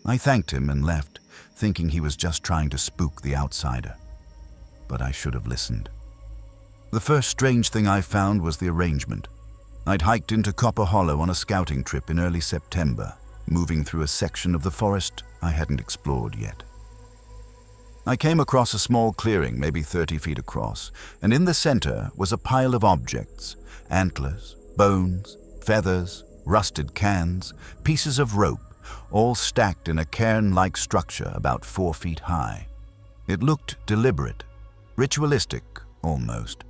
I thanked him and left, thinking he was just trying to spook the outsider. But I should have listened. The first strange thing I found was the arrangement. I'd hiked into Copper Hollow on a scouting trip in early September, moving through a section of the forest I hadn't explored yet. I came across a small clearing, maybe 30 feet across, and in the center was a pile of objects: antlers, bones, feathers, rusted cans, pieces of rope, all stacked in a cairn-like structure about 4 feet high. It looked deliberate, ritualistic almost.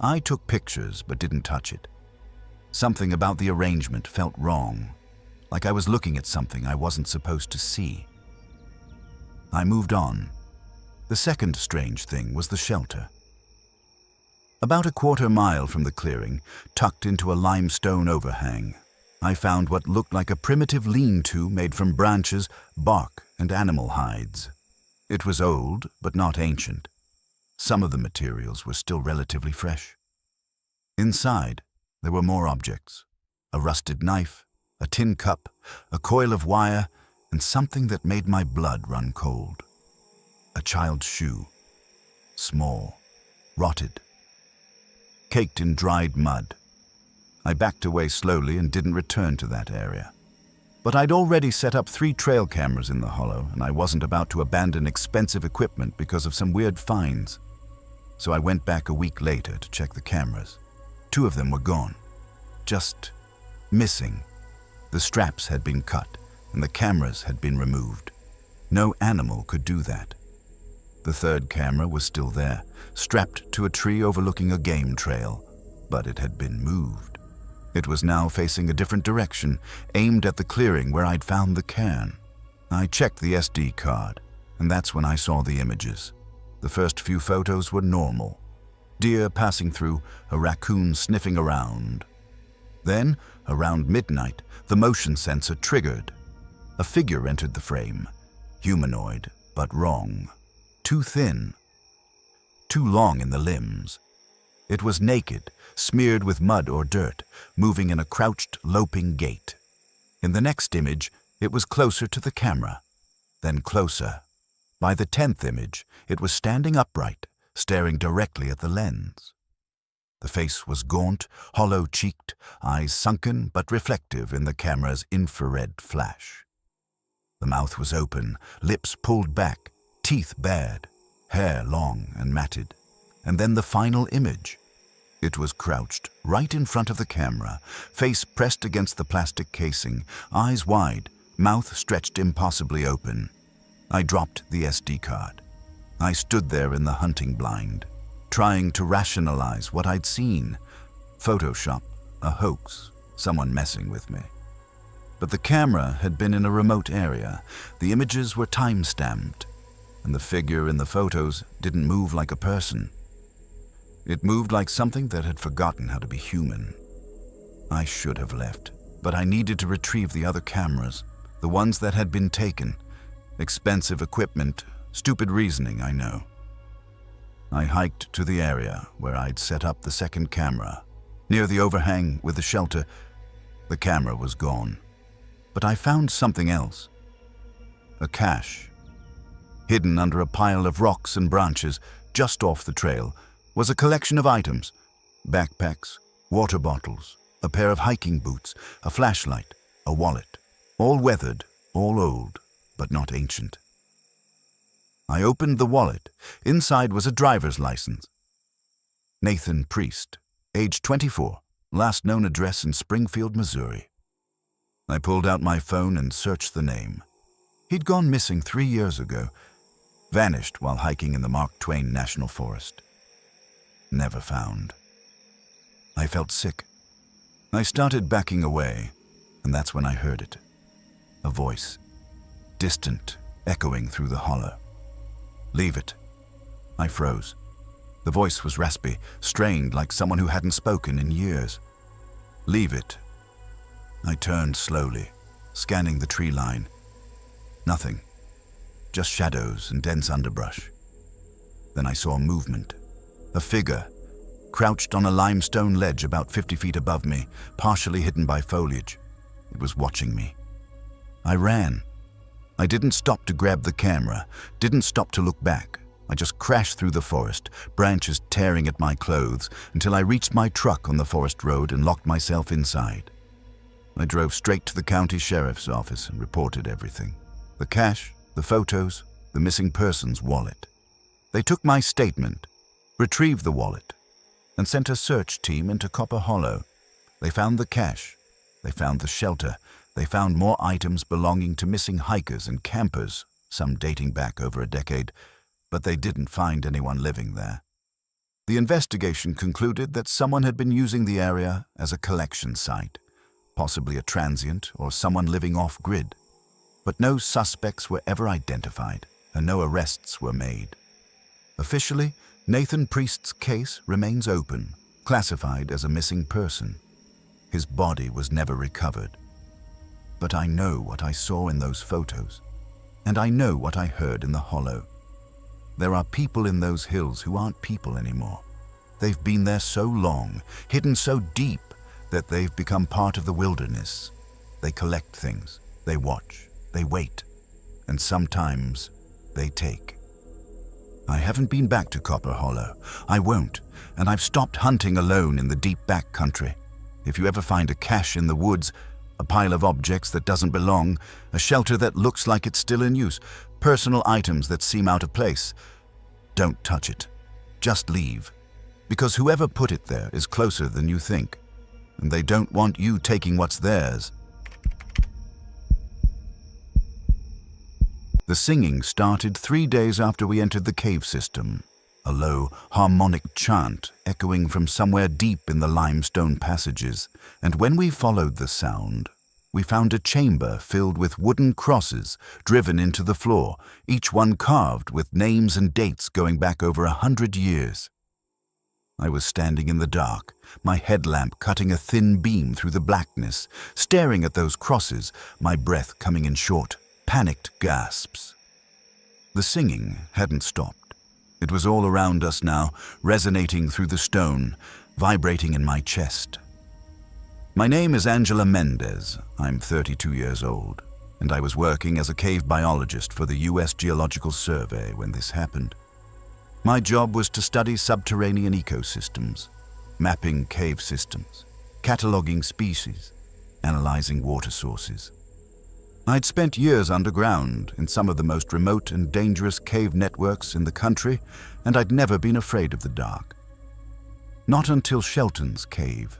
I took pictures but didn't touch it. Something about the arrangement felt wrong, like I was looking at something I wasn't supposed to see. I moved on. The second strange thing was the shelter. About a quarter mile from the clearing, tucked into a limestone overhang, I found what looked like a primitive lean-to made from branches, bark, and animal hides. It was old, but not ancient. Some of the materials were still relatively fresh. Inside, there were more objects: a rusted knife, a tin cup, a coil of wire, and something that made my blood run cold. A child's shoe. Small, rotted, caked in dried mud. I backed away slowly and didn't return to that area. But I'd already set up 3 trail cameras in the hollow, and I wasn't about to abandon expensive equipment because of some weird finds. So I went back a week later to check the cameras. 2 of them were gone. Just missing. The straps had been cut, and the cameras had been removed. No animal could do that. The 3rd camera was still there, strapped to a tree overlooking a game trail, but it had been moved. It was now facing a different direction, aimed at the clearing where I'd found the cairn. I checked the SD card, and that's when I saw the images. The first few photos were normal. Deer passing through, a raccoon sniffing around. Then, around midnight, the motion sensor triggered. A figure entered the frame. Humanoid, but wrong. Too thin. Too long in the limbs. It was naked, smeared with mud or dirt, moving in a crouched, loping gait. In the next image, it was closer to the camera. Then closer. By the 10th image, it was standing upright, staring directly at the lens. The face was gaunt, hollow-cheeked, eyes sunken but reflective in the camera's infrared flash. The mouth was open, lips pulled back, teeth bared, hair long and matted. And then the final image. It was crouched right in front of the camera, face pressed against the plastic casing, eyes wide, mouth stretched impossibly open. I dropped the SD card. I stood there in the hunting blind, trying to rationalize what I'd seen. Photoshop, a hoax, someone messing with me. But the camera had been in a remote area, the images were time-stamped, and the figure in the photos didn't move like a person. It moved like something that had forgotten how to be human. I should have left, but I needed to retrieve the other cameras, the ones that had been taken. Expensive equipment, stupid reasoning, I know. I hiked to the area where I'd set up the second camera. Near the overhang with the shelter, the camera was gone. But I found something else. a cache. Hidden under a pile of rocks and branches just off the trail was a collection of items: backpacks, water bottles, a pair of hiking boots, a flashlight, a wallet, all weathered, all old, but not ancient. I opened the wallet. Inside was a driver's license. Nathan Priest, age 24, last known address in Springfield, Missouri. I pulled out my phone and searched the name. He'd gone missing 3 years ago, vanished while hiking in the Mark Twain National Forest. Never found. I felt sick. I started backing away, and that's when I heard it. A voice, distant, echoing through the hollow. "Leave it." I froze. The voice was raspy, strained, like someone who hadn't spoken in years. "Leave it." I turned slowly, scanning the tree line. Nothing. Just shadows and dense underbrush. Then I saw movement. A figure, crouched on a limestone ledge about 50 feet above me, partially hidden by foliage. It was watching me. I ran. I didn't stop to grab the camera, didn't stop to look back. I just crashed through the forest, branches tearing at my clothes, until I reached my truck on the forest road and locked myself inside. I drove straight to the county sheriff's office and reported everything. The cache, the photos, the missing person's wallet. They took my statement, retrieved the wallet, and sent a search team into Copper Hollow. They found the cache. They found the shelter. They found more items belonging to missing hikers and campers, some dating back over a decade, but they didn't find anyone living there. The investigation concluded that someone had been using the area as a collection site, possibly a transient or someone living off-grid. But no suspects were ever identified, and no arrests were made. Officially, Nathan Priest's case remains open, classified as a missing person. His body was never recovered. But I know what I saw in those photos, and I know what I heard in the hollow. There are people in those hills who aren't people anymore. They've been there so long, hidden so deep, that they've become part of the wilderness. They collect things, they watch, they wait, and sometimes they take. I haven't been back to Copper Hollow. I won't, and I've stopped hunting alone in the deep back country. If you ever find a cache in the woods, a pile of objects that doesn't belong, a shelter that looks like it's still in use, personal items that seem out of place, don't touch it. Just leave. Because whoever put it there is closer than you think, and they don't want you taking what's theirs. The singing started 3 days after we entered the cave system, a low, harmonic chant echoing from somewhere deep in the limestone passages, and when we followed the sound, we found a chamber filled with wooden crosses driven into the floor, each one carved with names and dates going back over 100 years. I was standing in the dark, my headlamp cutting a thin beam through the blackness, staring at those crosses, my breath coming in short, panicked gasps. The singing hadn't stopped. It was all around us now, resonating through the stone, vibrating in my chest. My name is Angela Mendez. I'm 32 years old, and I was working as a cave biologist for the U.S. Geological Survey when this happened. My job was to study subterranean ecosystems, mapping cave systems, cataloging species, analyzing water sources. I'd spent years underground in some of the most remote and dangerous cave networks in the country, and I'd never been afraid of the dark. Not until Shelton's Cave.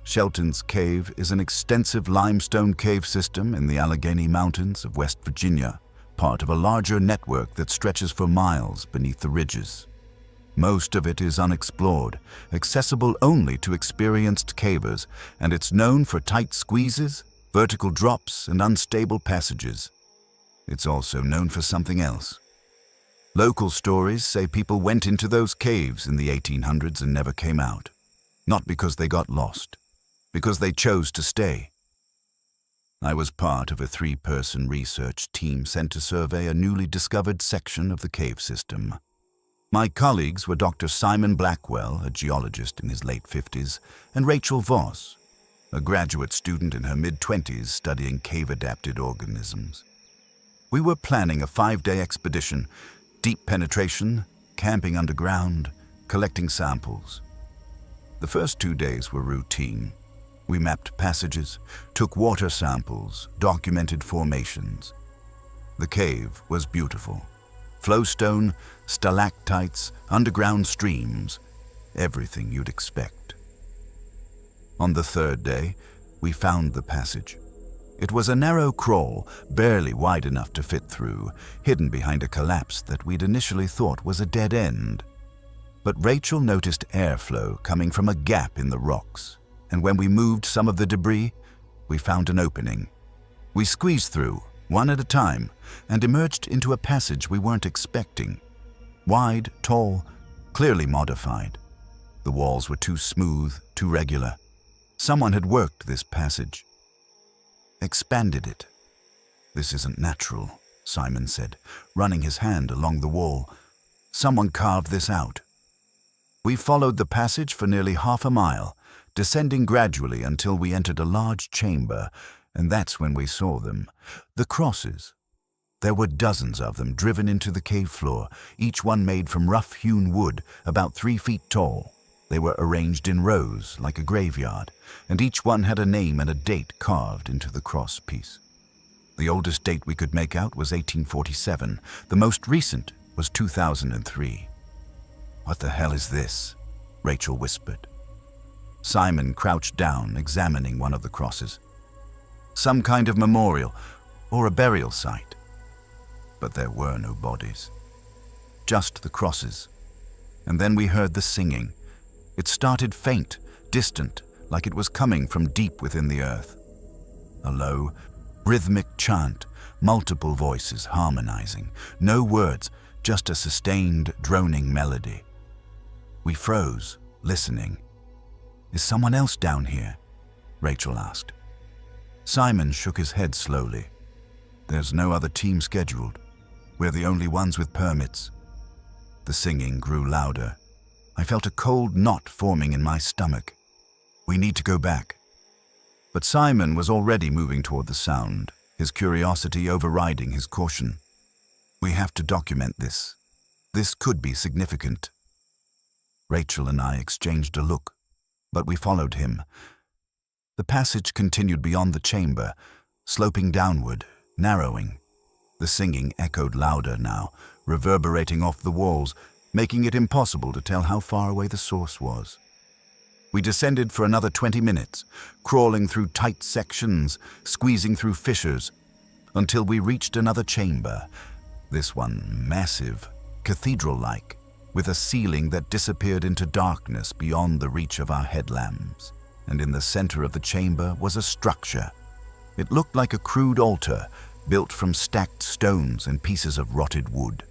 Shelton's Cave is an extensive limestone cave system in the Appalachian Mountains of West Virginia, part of a larger network that stretches for miles beneath the ridges. Most of it is unexplored, accessible only to experienced cavers, and it's known for tight squeezes, vertical drops, and unstable passages. It's also known for something else. Local stories say people went into those caves in the 1800s and never came out. Not because they got lost, because they chose to stay. I was part of a 3-person research team sent to survey a newly discovered section of the cave system. My colleagues were Dr. Simon Blackwell, a geologist in his late 50s, and Rachel Voss, a graduate student in her mid-20s studying cave-adapted organisms. We were planning a 5-day expedition, deep penetration, camping underground, collecting samples. The first 2 days were routine. We mapped passages, took water samples, documented formations. The cave was beautiful. Flowstone, stalactites, underground streams, everything you'd expect. On the 3rd day, we found the passage. It was a narrow crawl, barely wide enough to fit through, hidden behind a collapse that we'd initially thought was a dead end. But Rachel noticed airflow coming from a gap in the rocks, and when we moved some of the debris, we found an opening. We squeezed through, one at a time, and emerged into a passage we weren't expecting. Wide, tall, clearly modified. The walls were too smooth, too regular. Someone had worked this passage. Expanded it. "This isn't natural," Simon said, running his hand along the wall. "Someone carved this out." We followed the passage for nearly half a mile, descending gradually until we entered a large chamber, and that's when we saw them. The crosses. There were dozens of them driven into the cave floor, each one made from rough-hewn wood, about 3 feet tall. They were arranged in rows, like a graveyard, and each one had a name and a date carved into the cross piece. The oldest date we could make out was 1847. The most recent was 2003. "What the hell is this?" Rachel whispered. Simon crouched down, examining one of the crosses. Some kind of memorial, or a burial site. But there were no bodies. Just the crosses. And then we heard the singing. It started faint, distant, like it was coming from deep within the earth. A low, rhythmic chant, multiple voices harmonizing. No words, just a sustained, droning melody. We froze, listening. "Is someone else down here?" Rachel asked. Simon shook his head slowly. "There's no other team scheduled. We're the only ones with permits." The singing grew louder. I felt a cold knot forming in my stomach. "We need to go back." But Simon was already moving toward the sound, his curiosity overriding his caution. "We have to document this. This could be significant." Rachel and I exchanged a look, but we followed him. The passage continued beyond the chamber, sloping downward, narrowing. The singing echoed louder now, reverberating off the walls, making it impossible to tell how far away the source was. We descended for another 20 minutes, crawling through tight sections, squeezing through fissures, until we reached another chamber, this one massive, cathedral-like, with a ceiling that disappeared into darkness beyond the reach of our headlamps. And in the center of the chamber was a structure. It looked like a crude altar, built from stacked stones and pieces of rotted wood.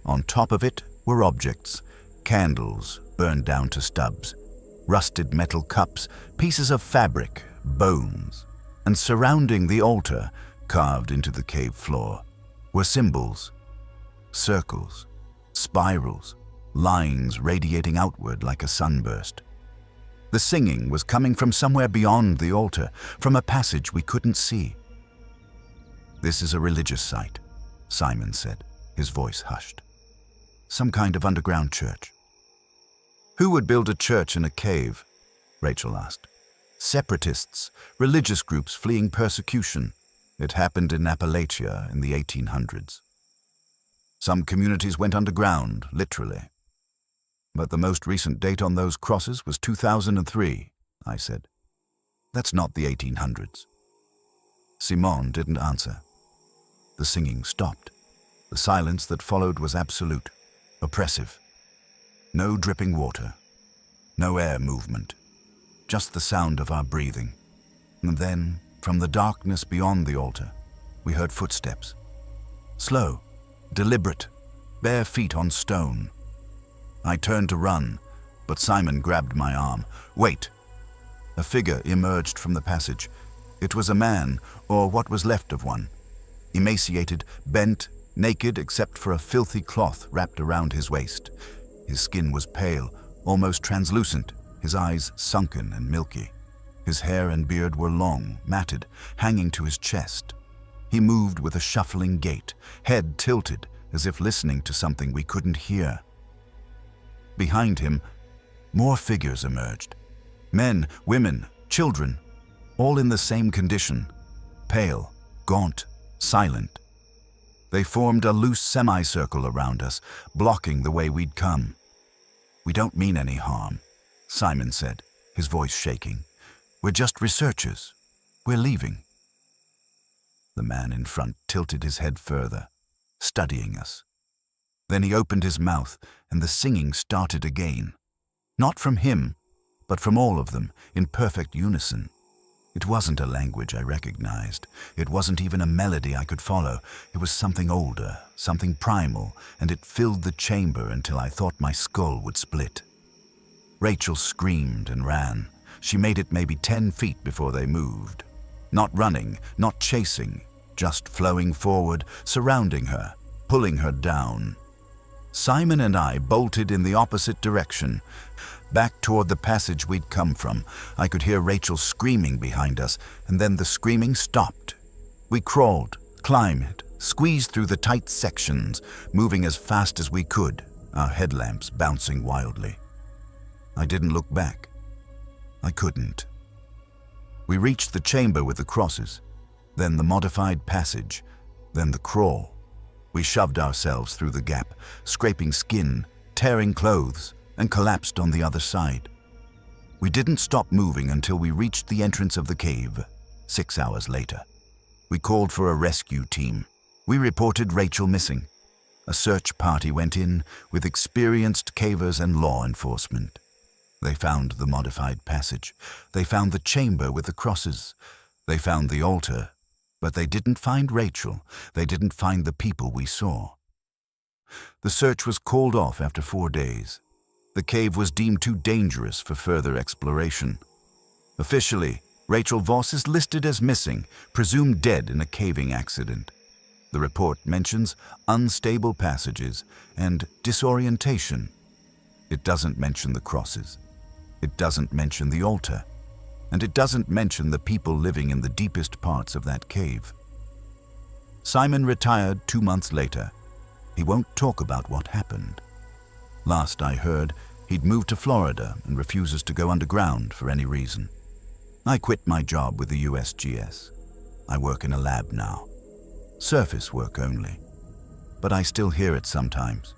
On top of it were objects, candles burned down to stubs, rusted metal cups, pieces of fabric, bones. And surrounding the altar, carved into the cave floor, were symbols, circles, spirals, lines radiating outward like a sunburst. The singing was coming from somewhere beyond the altar, from a passage we couldn't see. "This is a religious site," Simon said, his voice hushed. "Some kind of underground church." "Who would build a church in a cave?" Rachel asked. "Separatists, religious groups fleeing persecution. It happened in Appalachia in the 1800s. Some communities went underground, literally. But the most recent date on those crosses was 2003, I said. That's not the 1800s. Simone didn't answer. The singing stopped. The silence that followed was absolute, oppressive. No dripping water, no air movement, just the sound of our breathing. And then, from the darkness beyond the altar, we heard footsteps. Slow, deliberate, bare feet on stone. I turned to run, but Simon grabbed my arm. "Wait!" A figure emerged from the passage. It was a man, or what was left of one. Emaciated, bent, naked except for a filthy cloth wrapped around his waist. His skin was pale, almost translucent, his eyes sunken and milky. His hair and beard were long, matted, hanging to his chest. He moved with a shuffling gait, head tilted as if listening to something we couldn't hear. Behind him, more figures emerged. Men, women, children, all in the same condition, pale, gaunt, silent. They formed a loose semicircle around us, blocking the way we'd come. "We don't mean any harm," Simon said, his voice shaking. "We're just researchers. We're leaving." The man in front tilted his head further, studying us. Then he opened his mouth, and the singing started again. Not from him, but from all of them, in perfect unison. It wasn't a language I recognized. It wasn't even a melody I could follow. It was something older, something primal, and it filled the chamber until I thought my skull would split. Rachel screamed and ran. She made it maybe 10 feet before they moved. Not running, not chasing, just flowing forward, surrounding her, pulling her down. Simon and I bolted in the opposite direction, back toward the passage we'd come from. I could hear Rachel screaming behind us, and then the screaming stopped. We crawled, climbed, squeezed through the tight sections, moving as fast as we could, our headlamps bouncing wildly. I didn't look back. I couldn't. We reached the chamber with the crosses, then the modified passage, then the crawl. We shoved ourselves through the gap, scraping skin, tearing clothes, and collapsed on the other side. We didn't stop moving until we reached the entrance of the cave, 6 hours later. We called for a rescue team. We reported Rachel missing. A search party went in with experienced cavers and law enforcement. They found the modified passage. They found the chamber with the crosses. They found the altar. But they didn't find Rachel. They didn't find the people we saw. The search was called off after 4 days. The cave was deemed too dangerous for further exploration. Officially, Rachel Voss is listed as missing, presumed dead in a caving accident. The report mentions unstable passages and disorientation. It doesn't mention the crosses. It doesn't mention the altar. And it doesn't mention the people living in the deepest parts of that cave. Simon retired 2 months later. He won't talk about what happened. Last I heard, he'd moved to Florida and refuses to go underground for any reason. I quit my job with the USGS. I work in a lab now. Surface work only. But I still hear it sometimes.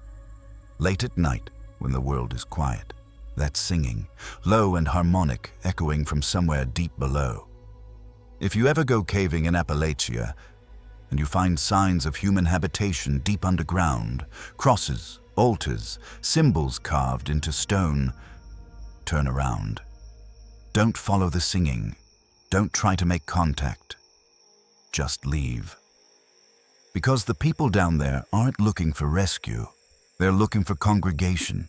Late at night, when the world is quiet. That singing, low and harmonic, echoing from somewhere deep below. If you ever go caving in Appalachia, and you find signs of human habitation deep underground, crosses, altars, symbols carved into stone, turn around. Don't follow the singing. Don't try to make contact. Just leave. Because the people down there aren't looking for rescue. They're looking for congregation.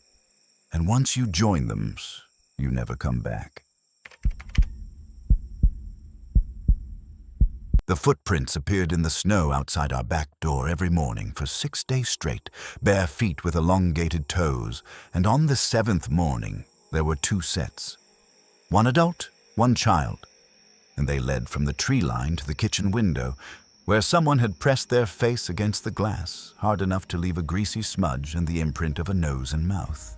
And once you join them, you never come back. The footprints appeared in the snow outside our back door every morning for 6 days straight, bare feet with elongated toes, and on the 7th morning there were 2 sets. 1 adult, 1 child, and they led from the tree line to the kitchen window, where someone had pressed their face against the glass, hard enough to leave a greasy smudge and the imprint of a nose and mouth.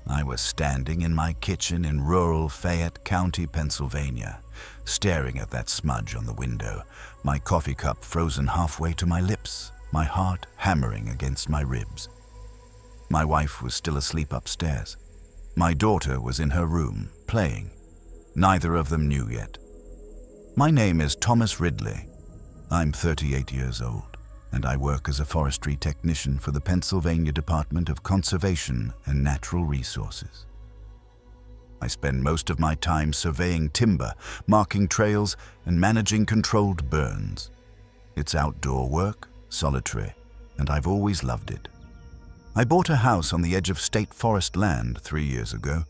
I was standing in my kitchen in rural Fayette County, Pennsylvania, staring at that smudge on the window, my coffee cup frozen halfway to my lips, my heart hammering against my ribs. My wife was still asleep upstairs. My daughter was in her room, playing. Neither of them knew yet. My name is Thomas Ridley. I'm 38 years old, and I work as a forestry technician for the Pennsylvania Department of Conservation and Natural Resources. I spend most of my time surveying timber, marking trails, and managing controlled burns. It's outdoor work, solitary, and I've always loved it. I bought a house on the edge of state forest land 3 years ago,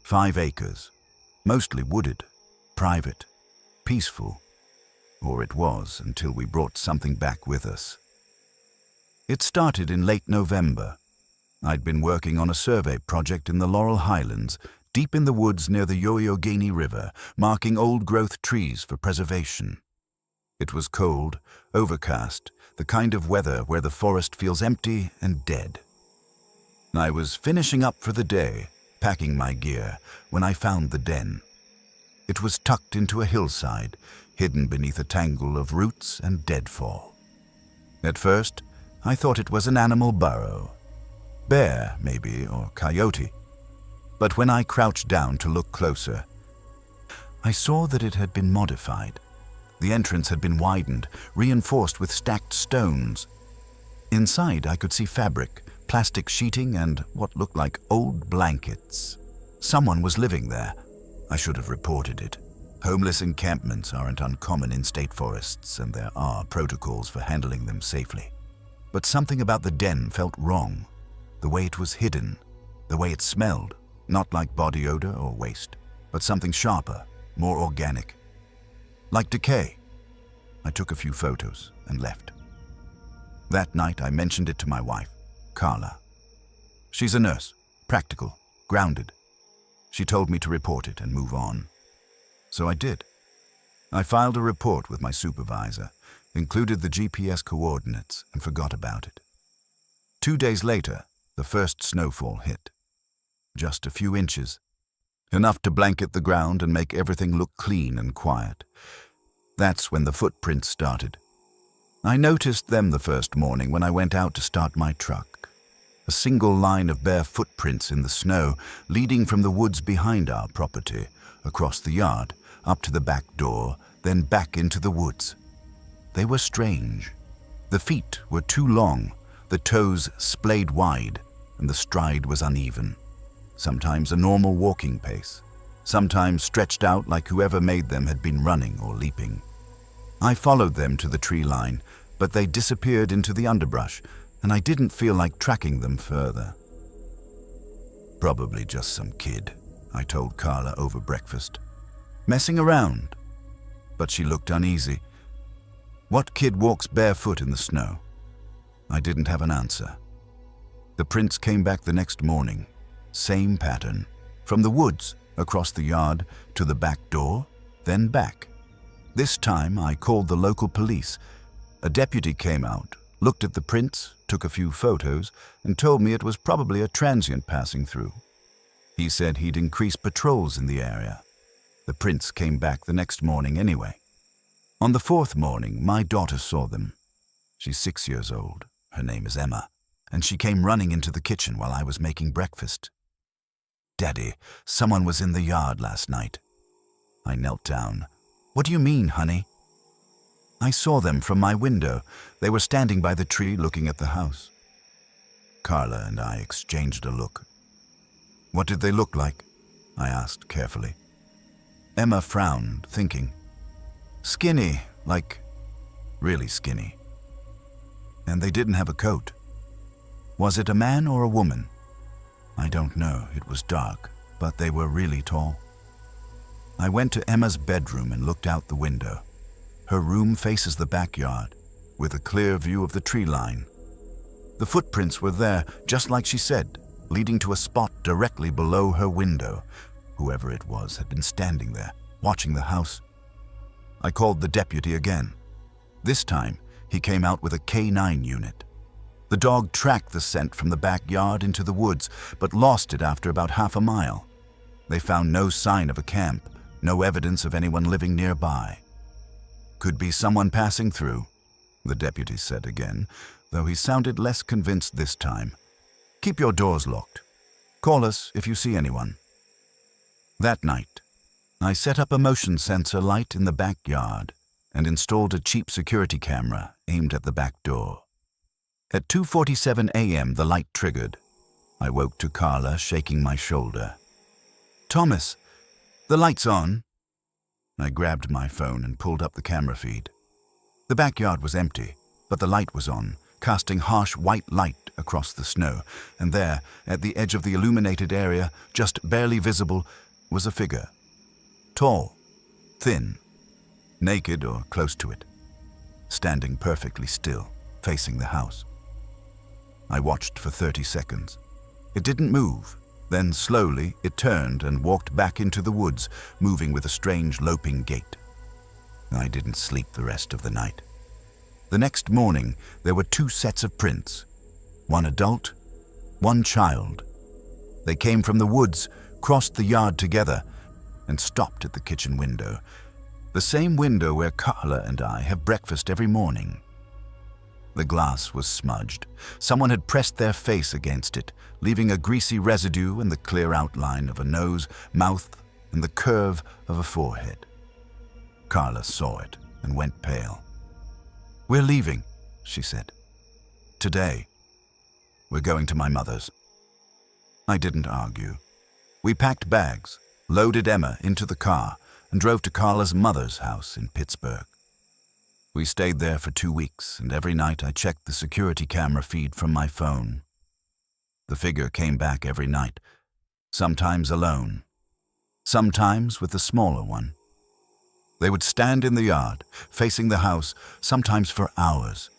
5 acres, mostly wooded, private, peaceful. Or it was until we brought something back with us. It started in late November. I'd been working on a survey project in the Laurel Highlands, deep in the woods near the Yoyogeni River, marking old-growth trees for preservation. It was cold, overcast, the kind of weather where the forest feels empty and dead. I was finishing up for the day, packing my gear, when I found the den. It was tucked into a hillside, hidden beneath a tangle of roots and deadfall. At first, I thought it was an animal burrow. Bear, maybe, or coyote. But when I crouched down to look closer, I saw that it had been modified. The entrance had been widened, reinforced with stacked stones. Inside, I could see fabric, plastic sheeting, and what looked like old blankets. Someone was living there. I should have reported it. Homeless encampments aren't uncommon in state forests, and there are protocols for handling them safely. But something about the den felt wrong. The way it was hidden, the way it smelled, not like body odor or waste, but something sharper, more organic. Like decay. I took a few photos and left. That night I mentioned it to my wife, Carla. She's a nurse, practical, grounded. She told me to report it and move on. So I did. I filed a report with my supervisor, included the GPS coordinates, and forgot about it. 2 days later, the first snowfall hit. Just a few inches. Enough to blanket the ground and make everything look clean and quiet. That's when the footprints started. I noticed them the first morning when I went out to start my truck. A single line of bare footprints in the snow, leading from the woods behind our property, across the yard, up to the back door, then back into the woods. They were strange. The feet were too long, the toes splayed wide, and the stride was uneven. Sometimes a normal walking pace, sometimes stretched out like whoever made them had been running or leaping. I followed them to the tree line, but they disappeared into the underbrush, and I didn't feel like tracking them further. Probably just some kid, I told Carla over breakfast. Messing around. But she looked uneasy. What kid walks barefoot in the snow? I didn't have an answer. The prints came back the next morning. Same pattern. From the woods, across the yard, to the back door, then back. This time I called the local police. A deputy came out, looked at the prints, took a few photos, and told me it was probably a transient passing through. He said he'd increase patrols in the area. The prints came back the next morning anyway. On the 4th morning, my daughter saw them. She's 6 years old. Her name is Emma, and she came running into the kitchen while I was making breakfast. "Daddy, someone was in the yard last night." I knelt down. "What do you mean, honey?" "I saw them from my window. They were standing by the tree looking at the house." Carla and I exchanged a look. "What did they look like?" I asked carefully. Emma frowned, thinking. "Skinny, like really skinny. And they didn't have a coat. Was it a man or a woman?" "I don't know. It was dark, but they were really tall." I went to Emma's bedroom and looked out the window. Her room faces the backyard, with a clear view of the tree line. The footprints were there, just like she said, leading to a spot directly below her window. Whoever it was had been standing there, watching the house. I called the deputy again. This time, he came out with a K9 unit. The dog tracked the scent from the backyard into the woods, but lost it after about half a mile. They found no sign of a camp, no evidence of anyone living nearby. "Could be someone passing through," the deputy said again, though he sounded less convinced this time. "Keep your doors locked. Call us if you see anyone." That night, I set up a motion sensor light in the backyard and installed a cheap security camera aimed at the back door. At 2:47 a.m., the light triggered. I woke to Carla shaking my shoulder. "Thomas, the light's on." I grabbed my phone and pulled up the camera feed. The backyard was empty, but the light was on, casting harsh white light across the snow, and there, at the edge of the illuminated area, just barely visible, was a figure. Tall, thin, naked or close to it, standing perfectly still, facing the house. I watched for 30 seconds. It didn't move. Then slowly it turned and walked back into the woods, moving with a strange loping gait. I didn't sleep the rest of the night. The next morning, there were 2 sets of prints, one adult, one child. They came from the woods, crossed the yard together, and stopped at the kitchen window, the same window where Carla and I have breakfast every morning. The glass was smudged. Someone had pressed their face against it, leaving a greasy residue in the clear outline of a nose, mouth, and the curve of a forehead. Carla saw it and went pale. "We're leaving," she said. "Today. We're going to my mother's." I didn't argue. We packed bags, loaded Emma into the car, and drove to Carla's mother's house in Pittsburgh. We stayed there for 2 weeks, and every night I checked the security camera feed from my phone. The figure came back every night, sometimes alone, sometimes with the smaller one. They would stand in the yard, facing the house, sometimes for hours.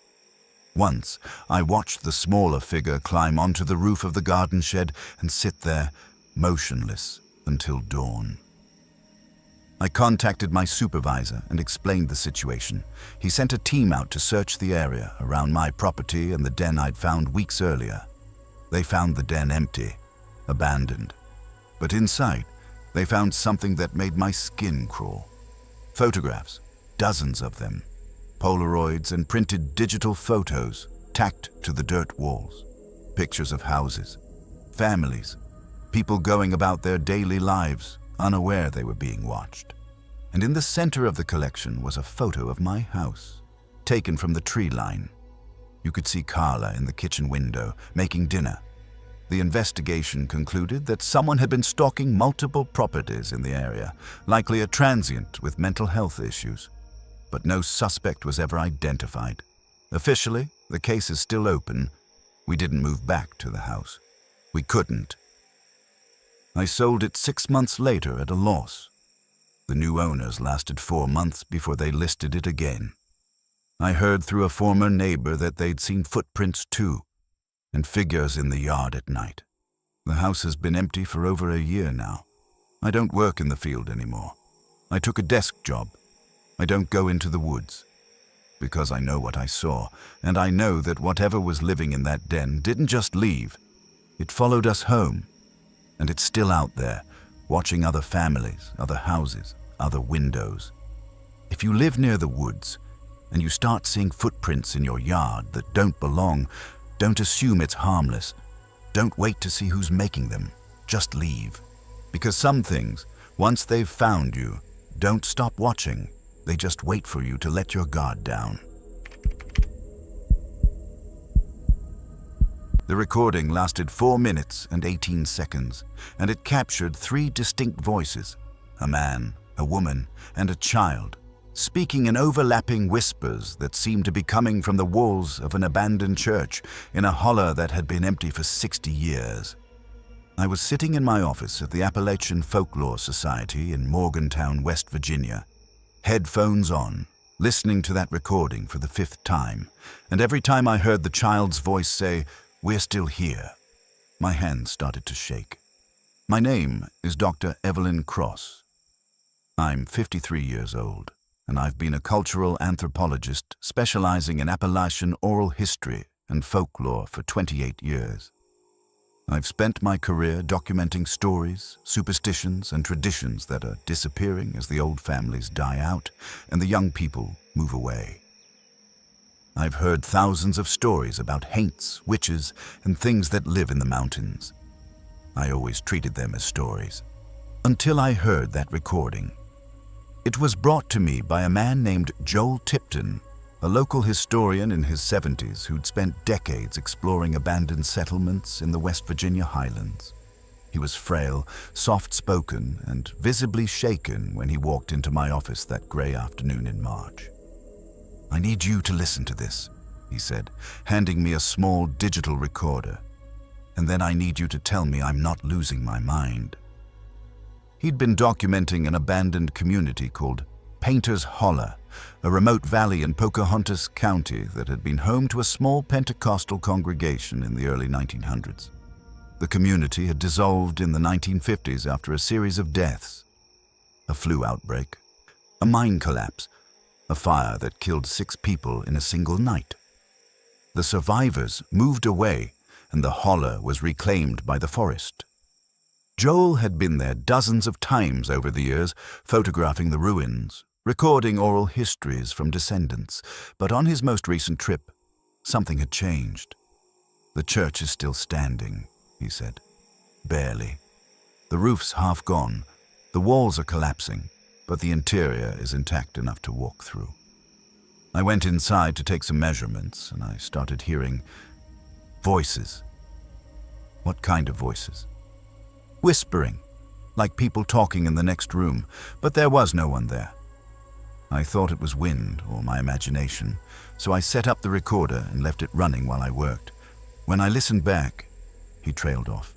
Once, I watched the smaller figure climb onto the roof of the garden shed and sit there, motionless, until dawn. I contacted my supervisor and explained the situation. He sent a team out to search the area around my property and the den I'd found weeks earlier. They found the den empty, abandoned. But inside, they found something that made my skin crawl. Photographs, dozens of them. Polaroids and printed digital photos tacked to the dirt walls. Pictures of houses, families, people going about their daily lives, unaware they were being watched. And in the center of the collection was a photo of my house, taken from the tree line. You could see Carla in the kitchen window, making dinner. The investigation concluded that someone had been stalking multiple properties in the area, likely a transient with mental health issues. But no suspect was ever identified. Officially, the case is still open. We didn't move back to the house. We couldn't. I sold it 6 months later at a loss. The new owners lasted 4 months before they listed it again. I heard through a former neighbor that they'd seen footprints too, and figures in the yard at night. The house has been empty for over a year now. I don't work in the field anymore. I took a desk job. I don't go into the woods, because I know what I saw, and I know that whatever was living in that den didn't just leave. It followed us home, and it's still out there, watching other families, other houses, other windows. If you live near the woods, and you start seeing footprints in your yard that don't belong, don't assume it's harmless. Don't wait to see who's making them. Just leave. Because some things, once they've found you, don't stop watching. They just wait for you to let your guard down. The recording lasted 4 minutes and 18 seconds, and it captured 3 distinct voices, a man, a woman, and a child, speaking in overlapping whispers that seemed to be coming from the walls of an abandoned church in a holler that had been empty for 60 years. I was sitting in my office at the Appalachian Folklore Society in Morgantown, West Virginia, headphones on, listening to that recording for the 5th time, and every time I heard the child's voice say, "We're still here," my hands started to shake. My name is Dr. Evelyn Cross. I'm 53 years old, and I've been a cultural anthropologist specializing in Appalachian oral history and folklore for 28 years. I've spent my career documenting stories, superstitions, and traditions that are disappearing as the old families die out and the young people move away. I've heard thousands of stories about haints, witches, and things that live in the mountains. I always treated them as stories, until I heard that recording. It was brought to me by a man named Joel Tipton, a local historian in his 70s who'd spent decades exploring abandoned settlements in the West Virginia highlands. He was frail, soft-spoken, and visibly shaken when he walked into my office that gray afternoon in March. "I need you to listen to this," he said, handing me a small digital recorder. "And then I need you to tell me I'm not losing my mind." He'd been documenting an abandoned community called Painter's Holler, a remote valley in Pocahontas County that had been home to a small Pentecostal congregation in the early 1900s. The community had dissolved in the 1950s after a series of deaths: a flu outbreak, a mine collapse, a fire that killed 6 people in a single night. The survivors moved away, and the holler was reclaimed by the forest. Joel had been there dozens of times over the years, photographing the ruins, recording oral histories from descendants, but on his most recent trip, something had changed. "The church is still standing," he said. "Barely. The roof's half gone, the walls are collapsing, but the interior is intact enough to walk through." I went inside to take some measurements, and I started hearing voices. What kind of voices? Whispering, like people talking in the next room, but there was no one there. I thought it was wind or my imagination, so I set up the recorder and left it running while I worked. When I listened back, he trailed off,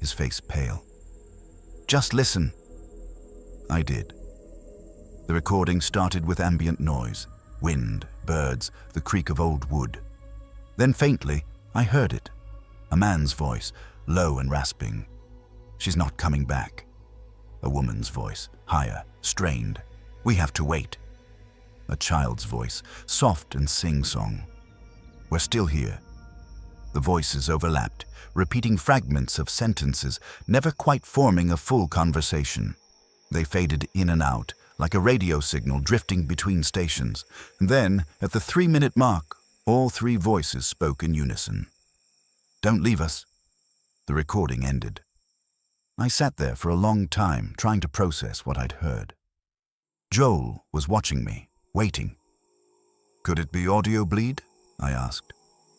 his face pale. "Just listen." I did. The recording started with ambient noise, wind, birds, the creak of old wood. Then faintly, I heard it, a man's voice, low and rasping. "She's not coming back." A woman's voice, higher, strained. "We have to wait." A child's voice, soft and sing-song. "We're still here." The voices overlapped, repeating fragments of sentences, never quite forming a full conversation. They faded in and out, like a radio signal drifting between stations. And then, at the 3-minute mark, all 3 voices spoke in unison. "Don't leave us." The recording ended. I sat there for a long time, trying to process what I'd heard. Joel was watching me, waiting. "Could it be audio bleed?" I asked.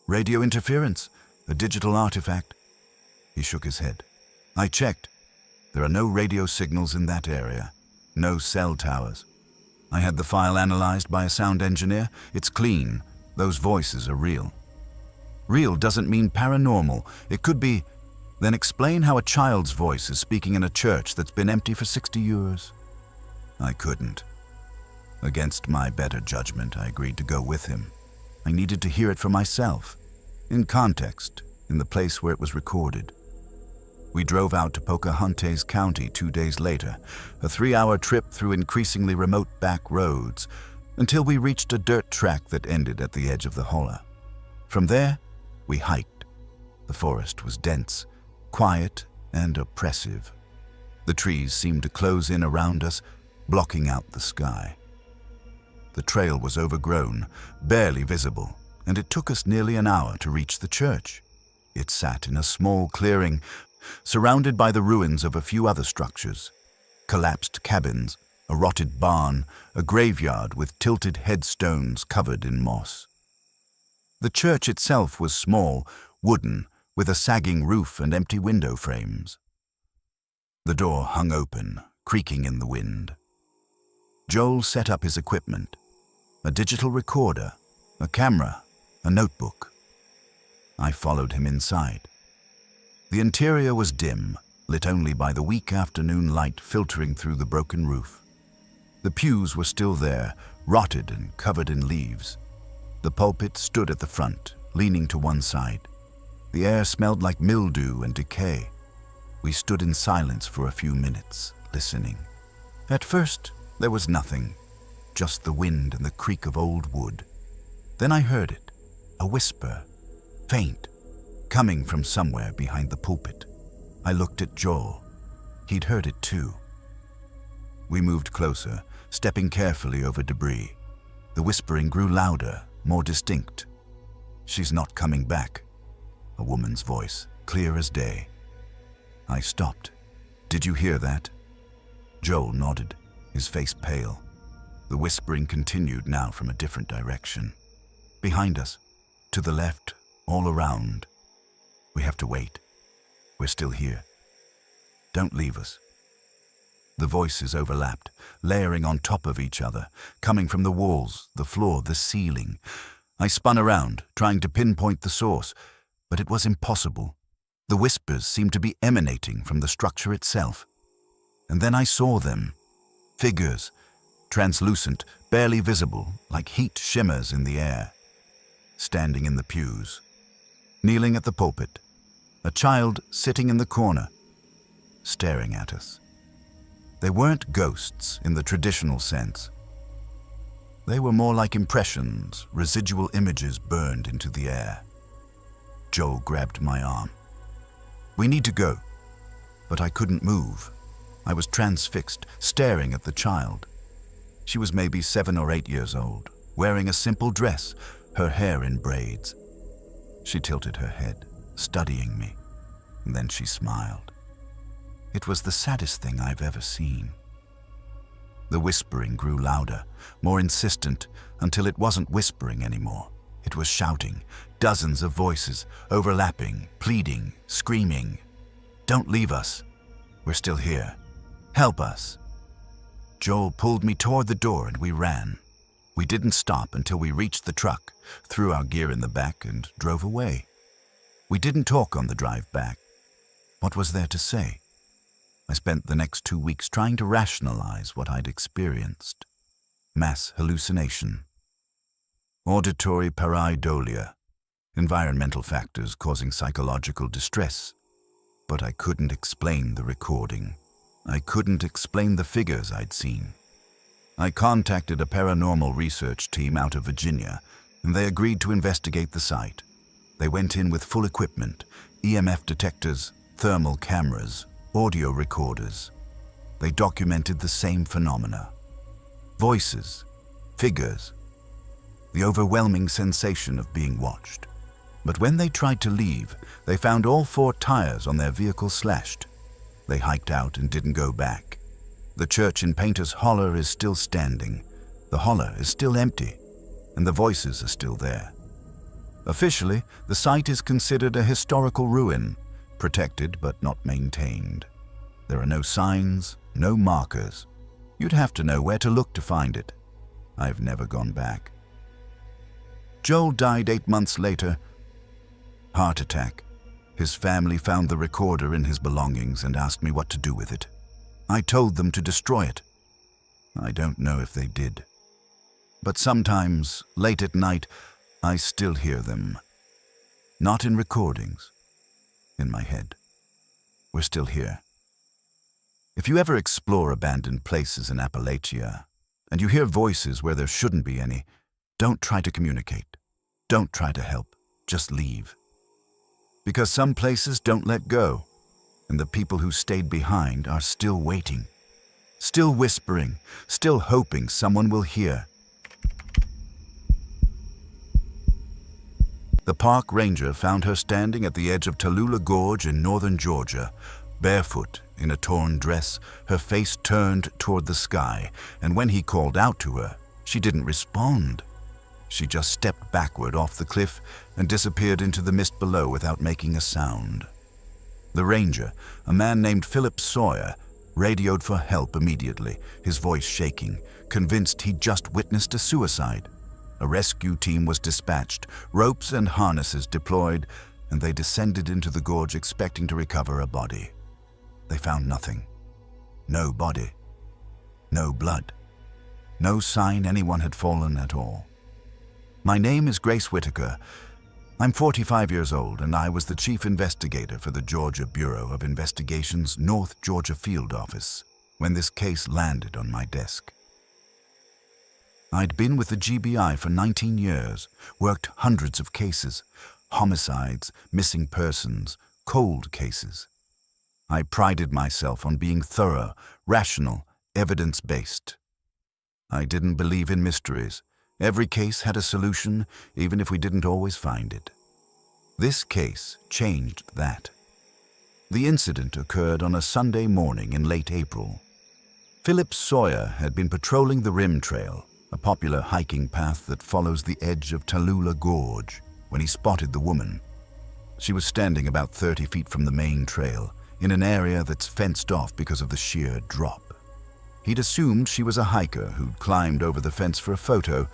"Radio interference? A digital artifact?" He shook his head. "I checked. There are no radio signals in that area. No cell towers. I had the file analyzed by a sound engineer. It's clean. Those voices are real." "Real doesn't mean paranormal. It could be..." "Then explain how a child's voice is speaking in a church that's been empty for 60 years. I couldn't. Against my better judgment, I agreed to go with him. I needed to hear it for myself, in context, in the place where it was recorded. We drove out to Pocahontas County 2 days later, a 3-hour trip through increasingly remote back roads, until we reached a dirt track that ended at the edge of the holler. From there, we hiked. The forest was dense, quiet, and oppressive. The trees seemed to close in around us, blocking out the sky. The trail was overgrown, barely visible, and it took us nearly an hour to reach the church. It sat in a small clearing, surrounded by the ruins of a few other structures. Collapsed cabins, a rotted barn, a graveyard with tilted headstones covered in moss. The church itself was small, wooden, with a sagging roof and empty window frames. The door hung open, creaking in the wind. Joel set up his equipment, a digital recorder, a camera, a notebook. I followed him inside. The interior was dim, lit only by the weak afternoon light filtering through the broken roof. The pews were still there, rotted and covered in leaves. The pulpit stood at the front, leaning to one side. The air smelled like mildew and decay. We stood in silence for a few minutes, listening. At first, there was nothing, just the wind and the creak of old wood. Then I heard it, a whisper, faint, coming from somewhere behind the pulpit. I looked at Joel. He'd heard it too. We moved closer, stepping carefully over debris. The whispering grew louder, more distinct. "She's not coming back." A woman's voice, clear as day. I stopped. "Did you hear that?" Joel nodded, his face pale. The whispering continued now from a different direction. "Behind us, to the left, all around. We have to wait. We're still here. Don't leave us." The voices overlapped, layering on top of each other, coming from the walls, the floor, the ceiling. I spun around, trying to pinpoint the source, but it was impossible. The whispers seemed to be emanating from the structure itself. And then I saw them. Figures, translucent, barely visible, like heat shimmers in the air. Standing in the pews. Kneeling at the pulpit. A child sitting in the corner, staring at us. They weren't ghosts in the traditional sense. They were more like impressions, residual images burned into the air. Joel grabbed my arm. "We need to go." But I couldn't move. I was transfixed, staring at the child. She was maybe 7 or 8 years old, wearing a simple dress, her hair in braids. She tilted her head, studying me, and then she smiled. It was the saddest thing I've ever seen. The whispering grew louder, more insistent, until it wasn't whispering anymore. It was shouting, dozens of voices, overlapping, pleading, screaming. "Don't leave us. We're still here. Help us." Joel pulled me toward the door and we ran. We didn't stop until we reached the truck, threw our gear in the back and drove away. We didn't talk on the drive back. What was there to say? I spent the next 2 weeks trying to rationalize what I'd experienced. Mass hallucination. Auditory pareidolia. Environmental factors causing psychological distress. But I couldn't explain the recording. I couldn't explain the figures I'd seen. I contacted a paranormal research team out of Virginia, and they agreed to investigate the site. They went in with full equipment, EMF detectors, thermal cameras, audio recorders. They documented the same phenomena. Voices, figures, the overwhelming sensation of being watched. But when they tried to leave, they found all 4 tires on their vehicle slashed. They hiked out and didn't go back. The church in Painter's Holler is still standing. The holler is still empty, and the voices are still there. Officially, the site is considered a historical ruin, protected but not maintained. There are no signs, no markers. You'd have to know where to look to find it. I've never gone back. Joel died 8 months later. Heart attack. His family found the recorder in his belongings and asked me what to do with it. I told them to destroy it. I don't know if they did. But sometimes, late at night, I still hear them. Not in recordings. In my head. We're still here. If you ever explore abandoned places in Appalachia, and you hear voices where there shouldn't be any, don't try to communicate. Don't try to help. Just leave. Because some places don't let go, and the people who stayed behind are still waiting, still whispering, still hoping someone will hear. The park ranger found her standing at the edge of Tallulah Gorge in northern Georgia, barefoot, in a torn dress, her face turned toward the sky, and when he called out to her, she didn't respond. She just stepped backward off the cliff and disappeared into the mist below without making a sound. The ranger, a man named Philip Sawyer, radioed for help immediately, his voice shaking, convinced he'd just witnessed a suicide. A rescue team was dispatched, ropes and harnesses deployed, and they descended into the gorge expecting to recover a body. They found nothing. No body. No blood. No sign anyone had fallen at all. My name is Grace Whitaker. I'm 45 years old, and I was the chief investigator for the Georgia Bureau of Investigation's North Georgia Field Office when this case landed on my desk. I'd been with the GBI for 19 years, worked hundreds of cases, homicides, missing persons, cold cases. I prided myself on being thorough, rational, evidence-based. I didn't believe in mysteries. Every case had a solution, even if we didn't always find it. This case changed that. The incident occurred on a Sunday morning in late April. Philip Sawyer had been patrolling the Rim Trail, a popular hiking path that follows the edge of Tallulah Gorge, when he spotted the woman. She was standing about 30 feet from the main trail, in an area that's fenced off because of the sheer drop. He'd assumed she was a hiker who'd climbed over the fence for a photo.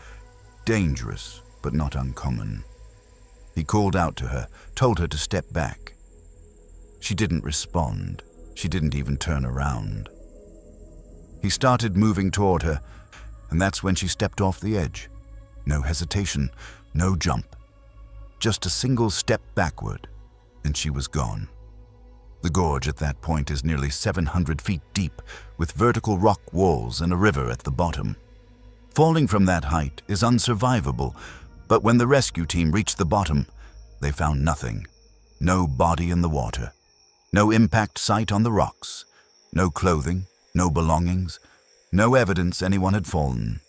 Dangerous, but not uncommon. He called out to her, told her to step back. She didn't respond. She didn't even turn around. He started moving toward her, and that's when she stepped off the edge. No hesitation, no jump. Just a single step backward, and she was gone. The gorge at that point is nearly 700 feet deep, with vertical rock walls and a river at the bottom. Falling from that height is unsurvivable, but when the rescue team reached the bottom, they found nothing. No body in the water, no impact site on the rocks, no clothing, no belongings, no evidence anyone had fallen.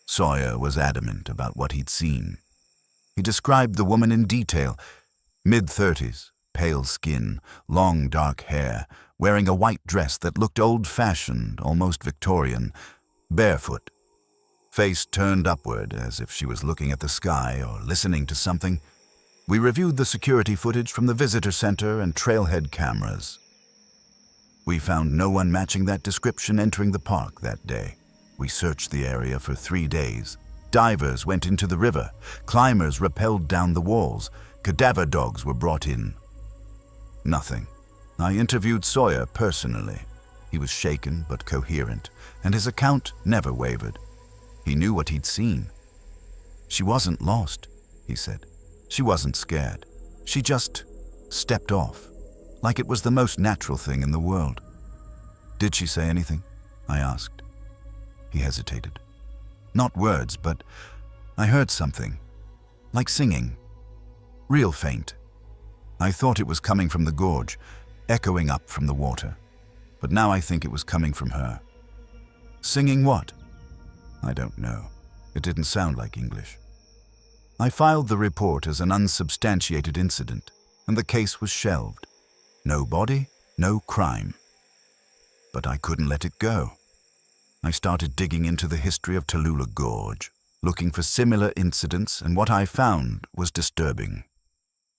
Sawyer was adamant about what he'd seen. He described the woman in detail, mid-30s, pale skin, long dark hair, wearing a white dress that looked old-fashioned, almost Victorian, barefoot, face turned upward as if she was looking at the sky or listening to something. We reviewed the security footage from the visitor center and trailhead cameras. We found no one matching that description entering the park that day. We searched the area for 3 days. Divers went into the river. Climbers rappelled down the walls. Cadaver dogs were brought in. Nothing. I interviewed Sawyer personally. He was shaken but coherent, and his account never wavered. He knew what he'd seen. She wasn't lost, he said. She wasn't scared. She just stepped off, like it was the most natural thing in the world. Did she say anything? I asked. He hesitated. Not words, but I heard something, like singing. Real faint. I thought it was coming from the gorge, echoing up from the water. But now I think it was coming from her. Singing what? I don't know. It didn't sound like English. I filed the report as an unsubstantiated incident, and the case was shelved. No body, no crime. But I couldn't let it go. I started digging into the history of Tallulah Gorge, looking for similar incidents, and what I found was disturbing.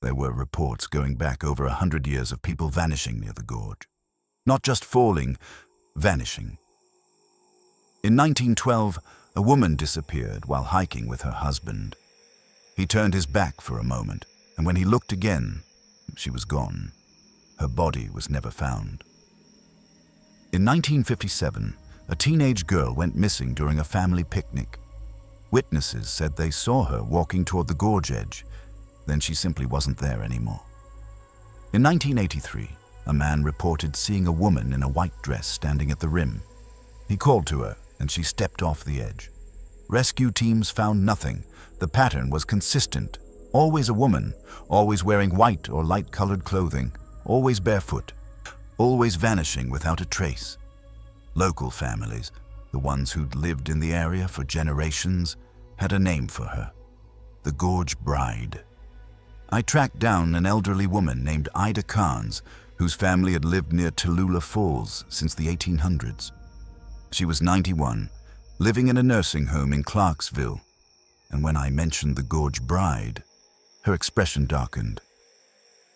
There were reports going back over 100 years of people vanishing near the gorge. Not just falling, vanishing. In 1912, a woman disappeared while hiking with her husband. He turned his back for a moment, and when he looked again, she was gone. Her body was never found. In 1957, a teenage girl went missing during a family picnic. Witnesses said they saw her walking toward the gorge edge. Then she simply wasn't there anymore. In 1983, a man reported seeing a woman in a white dress standing at the rim. He called to her, and she stepped off the edge. Rescue teams found nothing. The pattern was consistent. Always a woman, always wearing white or light-colored clothing, always barefoot, always vanishing without a trace. Local families, the ones who'd lived in the area for generations, had a name for her: the Gorge Bride. I tracked down an elderly woman named Ida Carnes, whose family had lived near Tallulah Falls since the 1800s. She was 91, living in a nursing home in Clarksville, and when I mentioned the Gorge Bride, her expression darkened.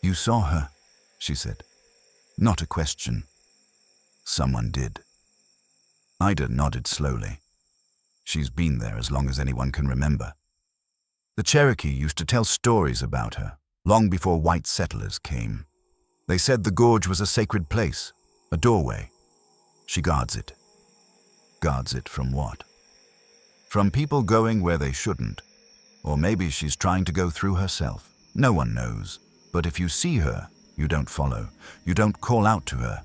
"You saw her," she said. Not a question. Someone did. Ida nodded slowly. She's been there as long as anyone can remember. The Cherokee used to tell stories about her, long before white settlers came. They said the gorge was a sacred place, a doorway. She guards it. Guards it from what? From people going where they shouldn't. Or maybe she's trying to go through herself. No one knows. But if you see her, you don't follow. You don't call out to her.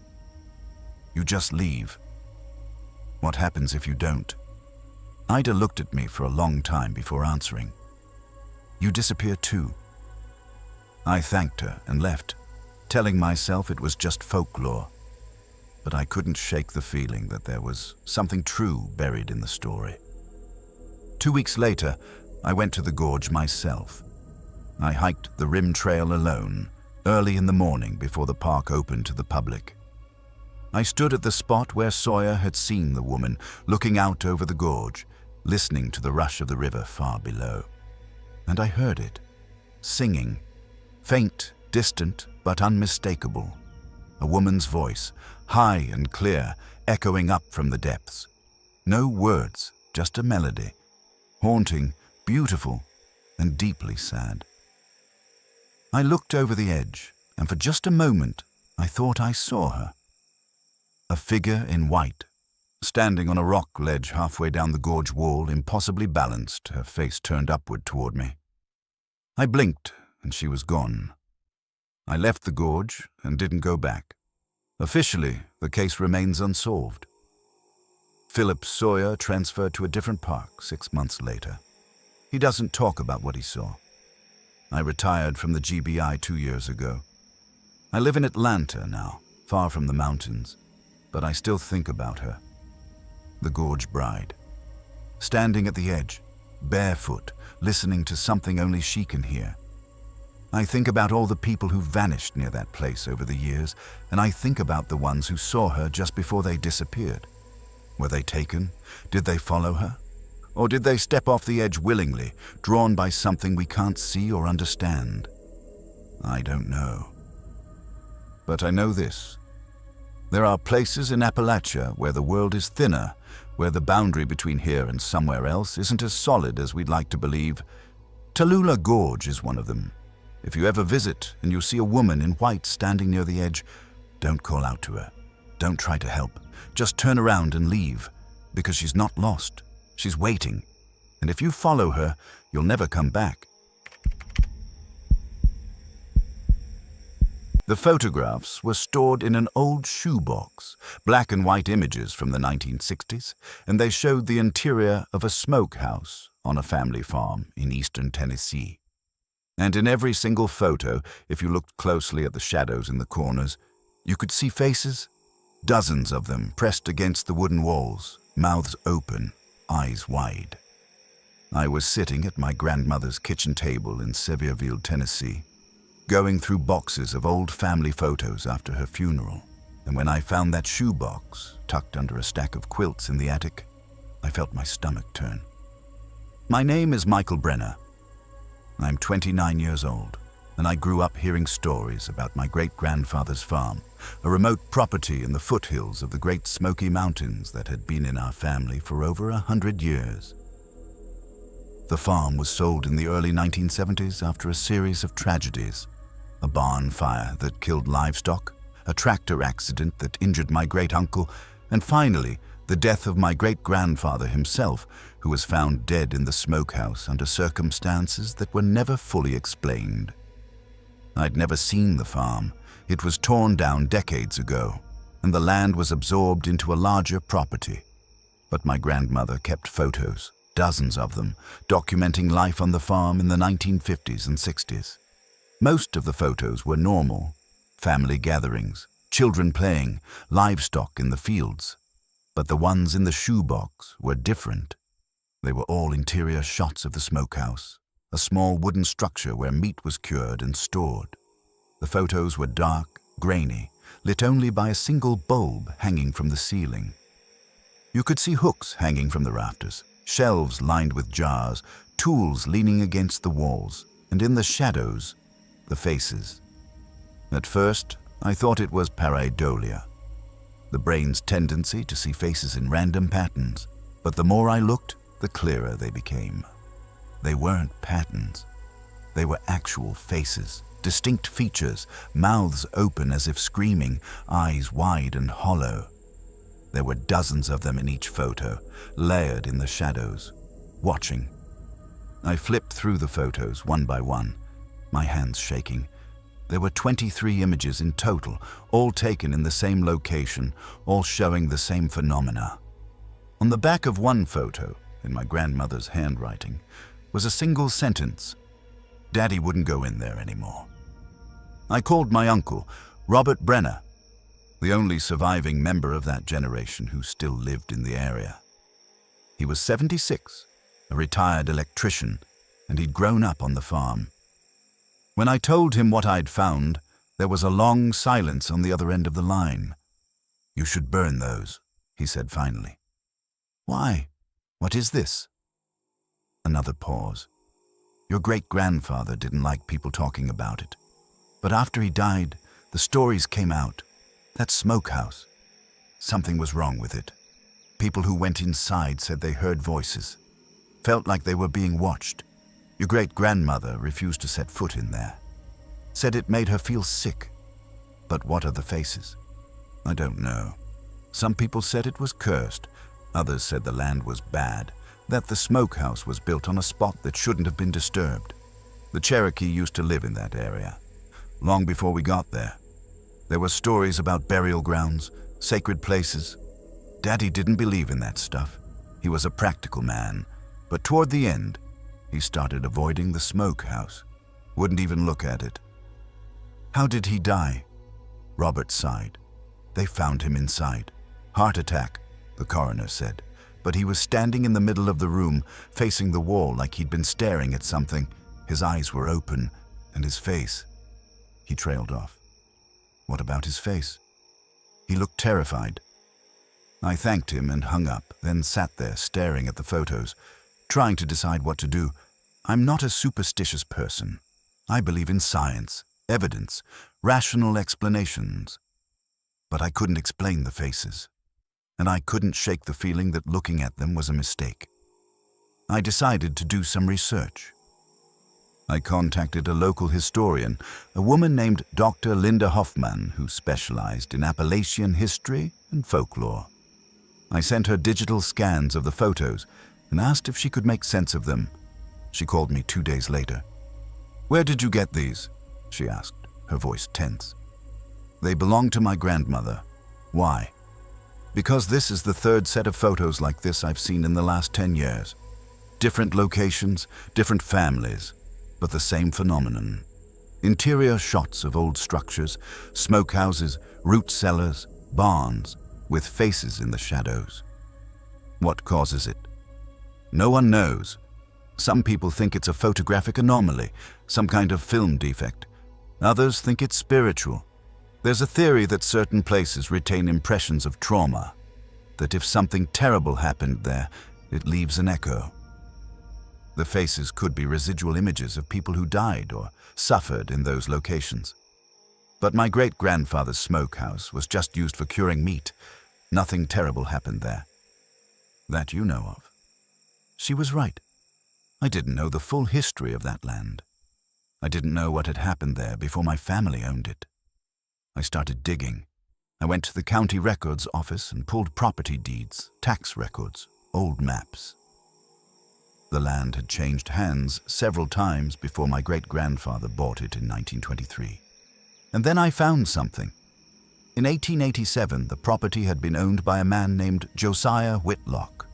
You just leave. What happens if you don't? Ida looked at me for a long time before answering. You disappear too. I thanked her and left, telling myself it was just folklore. But I couldn't shake the feeling that there was something true buried in the story. 2 weeks later, I went to the gorge myself. I hiked the rim trail alone, early in the morning before the park opened to the public. I stood at the spot where Sawyer had seen the woman, looking out over the gorge, listening to the rush of the river far below. And I heard it, singing, faint, distant, but unmistakable. A woman's voice, high and clear, echoing up from the depths. No words, just a melody, haunting, beautiful, and deeply sad. I looked over the edge, and for just a moment, I thought I saw her. A figure in white, standing on a rock ledge halfway down the gorge wall, impossibly balanced, her face turned upward toward me. I blinked, and she was gone. I left the gorge and didn't go back. Officially, the case remains unsolved. Philip Sawyer transferred to a different park 6 months later. He doesn't talk about what he saw. I retired from the GBI 2 years ago. I live in Atlanta now, far from the mountains, but I still think about her. The Gorge Bride. Standing at the edge, barefoot, listening to something only she can hear. I think about all the people who vanished near that place over the years, and I think about the ones who saw her just before they disappeared. Were they taken? Did they follow her? Or did they step off the edge willingly, drawn by something we can't see or understand? I don't know. But I know this. There are places in Appalachia where the world is thinner, where the boundary between here and somewhere else isn't as solid as we'd like to believe. Tallulah Gorge is one of them. If you ever visit and you see a woman in white standing near the edge, don't call out to her. Don't try to help. Just turn around and leave, because she's not lost. She's waiting. And if you follow her, you'll never come back. The photographs were stored in an old shoebox, black and white images from the 1960s, and they showed the interior of a smokehouse on a family farm in eastern Tennessee. And in every single photo, if you looked closely at the shadows in the corners, you could see faces, dozens of them pressed against the wooden walls, mouths open, eyes wide. I was sitting at my grandmother's kitchen table in Sevierville, Tennessee, going through boxes of old family photos after her funeral, and when I found that shoebox tucked under a stack of quilts in the attic, I felt my stomach turn. My name is Michael Brenner. I'm 29 years old, and I grew up hearing stories about my great-grandfather's farm, a remote property in the foothills of the Great Smoky Mountains that had been in our family for over 100 years. The farm was sold in the early 1970s after a series of tragedies: a barn fire that killed livestock, a tractor accident that injured my great-uncle, and finally, the death of my great-grandfather himself, who was found dead in the smokehouse under circumstances that were never fully explained. I'd never seen the farm. It was torn down decades ago, and the land was absorbed into a larger property. But my grandmother kept photos, dozens of them, documenting life on the farm in the 1950s and 60s. Most of the photos were normal: family gatherings, children playing, livestock in the fields. But the ones in the shoebox were different. They were all interior shots of the smokehouse, a small wooden structure where meat was cured and stored. The photos were dark, grainy, lit only by a single bulb hanging from the ceiling. You could see hooks hanging from the rafters, shelves lined with jars, tools leaning against the walls, and in the shadows, the faces. At first, I thought it was pareidolia, the brain's tendency to see faces in random patterns, but the more I looked, the clearer they became. They weren't patterns. They were actual faces, distinct features, mouths open as if screaming, eyes wide and hollow. There were dozens of them in each photo, layered in the shadows, watching. I flipped through the photos one by one, my hands shaking. There were 23 images in total, all taken in the same location, all showing the same phenomena. On the back of one photo, in my grandmother's handwriting, was a single sentence: "Daddy wouldn't go in there anymore." I called my uncle, Robert Brenner, the only surviving member of that generation who still lived in the area. He was 76, a retired electrician, and he'd grown up on the farm. When I told him what I'd found, there was a long silence on the other end of the line. "You should burn those," he said finally. "Why? What is this?" Another pause. "Your great-grandfather didn't like people talking about it. But after he died, the stories came out. That smokehouse. Something was wrong with it. People who went inside said they heard voices, felt like they were being watched. Your great-grandmother refused to set foot in there. Said it made her feel sick. But what are the faces? I don't know. Some people said it was cursed. Others said the land was bad, that the smokehouse was built on a spot that shouldn't have been disturbed. The Cherokee used to live in that area, long before we got there. There were stories about burial grounds, sacred places. Daddy didn't believe in that stuff. He was a practical man, but toward the end, he started avoiding the smokehouse. Wouldn't even look at it. How did he die? Robert sighed. They found him inside. Heart attack, the coroner said. But he was standing in the middle of the room, facing the wall like he'd been staring at something. His eyes were open, and his face. He trailed off. What about his face? He looked terrified. I thanked him and hung up, then sat there staring at the photos, trying to decide what to do. I'm not a superstitious person. I believe in science, evidence, rational explanations. But I couldn't explain the faces, and I couldn't shake the feeling that looking at them was a mistake. I decided to do some research. I contacted a local historian, a woman named Dr. Linda Hoffman, who specialized in Appalachian history and folklore. I sent her digital scans of the photos and asked if she could make sense of them. She called me 2 days later. "Where did you get these?" she asked, her voice tense. "They belong to my grandmother." "Why?" "Because this is the third set of photos like this I've seen in the last 10 years. Different locations, different families, but the same phenomenon. Interior shots of old structures, smokehouses, root cellars, barns, with faces in the shadows. What causes it? No one knows. Some people think it's a photographic anomaly, some kind of film defect. Others think it's spiritual. There's a theory that certain places retain impressions of trauma, that if something terrible happened there, it leaves an echo. The faces could be residual images of people who died or suffered in those locations. But my great-grandfather's smokehouse was just used for curing meat. Nothing terrible happened there. That you know of." She was right. I didn't know the full history of that land. I didn't know what had happened there before my family owned it. I started digging. I went to the county records office and pulled property deeds, tax records, old maps. The land had changed hands several times before my great-grandfather bought it in 1923. And then I found something. In 1887, the property had been owned by a man named Josiah Whitlock.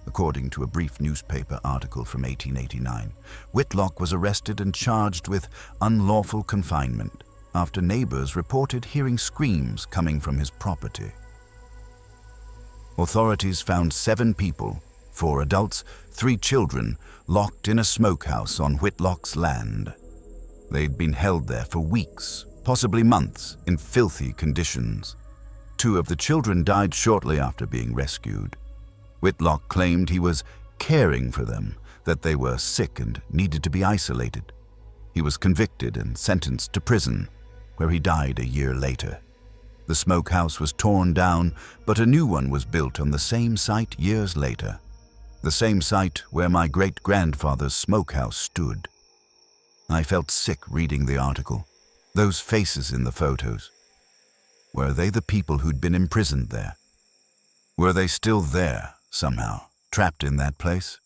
According to a brief newspaper article from 1889, Whitlock was arrested and charged with unlawful confinement after neighbors reported hearing screams coming from his property. Authorities found 7 people, 4 adults, 3 children, locked in a smokehouse on Whitlock's land. They'd been held there for weeks, possibly months, in filthy conditions. 2 of the children died shortly after being rescued. Whitlock claimed he was caring for them, that they were sick and needed to be isolated. He was convicted and sentenced to prison, where he died a year later. The smokehouse was torn down, but a new one was built on the same site years later. The same site where my great-grandfather's smokehouse stood. I felt sick reading the article. Those faces in the photos. Were they the people who'd been imprisoned there? Were they still there, somehow, trapped in that place?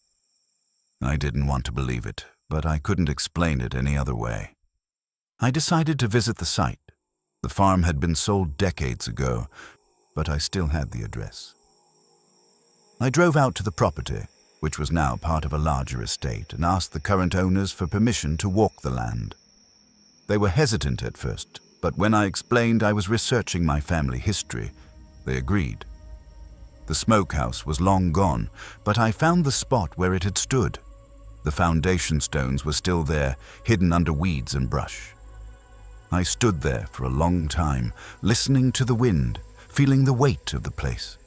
I didn't want to believe it, but I couldn't explain it any other way. I decided to visit the site. The farm had been sold decades ago, but I still had the address. I drove out to the property, which was now part of a larger estate, and asked the current owners for permission to walk the land. They were hesitant at first, but when I explained I was researching my family history, they agreed. The smokehouse was long gone, but I found the spot where it had stood. The foundation stones were still there, hidden under weeds and brush. I stood there for a long time, listening to the wind, feeling the weight of the place.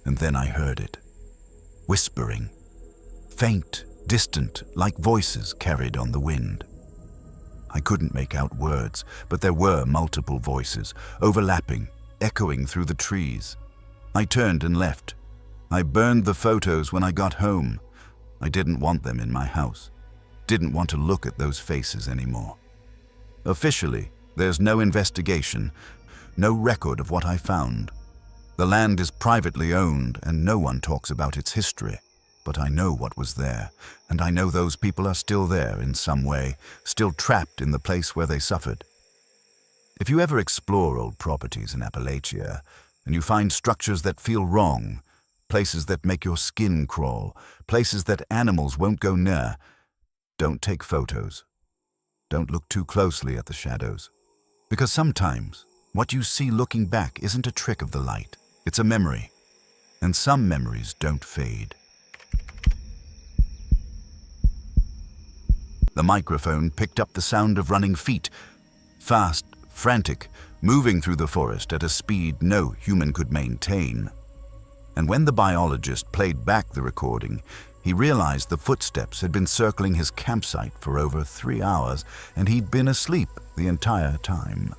And then I heard it. Whispering. Faint, distant, like voices carried on the wind. I couldn't make out words, but there were multiple voices, overlapping, echoing through the trees. I turned and left. I burned the photos when I got home. I didn't want them in my house. Didn't want to look at those faces anymore. Officially, there's no investigation, no record of what I found. The land is privately owned and no one talks about its history. But I know what was there, and I know those people are still there in some way, still trapped in the place where they suffered. If you ever explore old properties in Appalachia, and you find structures that feel wrong, places that make your skin crawl, places that animals won't go near, don't take photos. Don't look too closely at the shadows. Because sometimes, what you see looking back isn't a trick of the light. It's a memory. And some memories don't fade. The microphone picked up the sound of running feet, fast, frantic, moving through the forest at a speed no human could maintain. And when the biologist played back the recording, he realized the footsteps had been circling his campsite for over 3 hours, and he'd been asleep the entire time.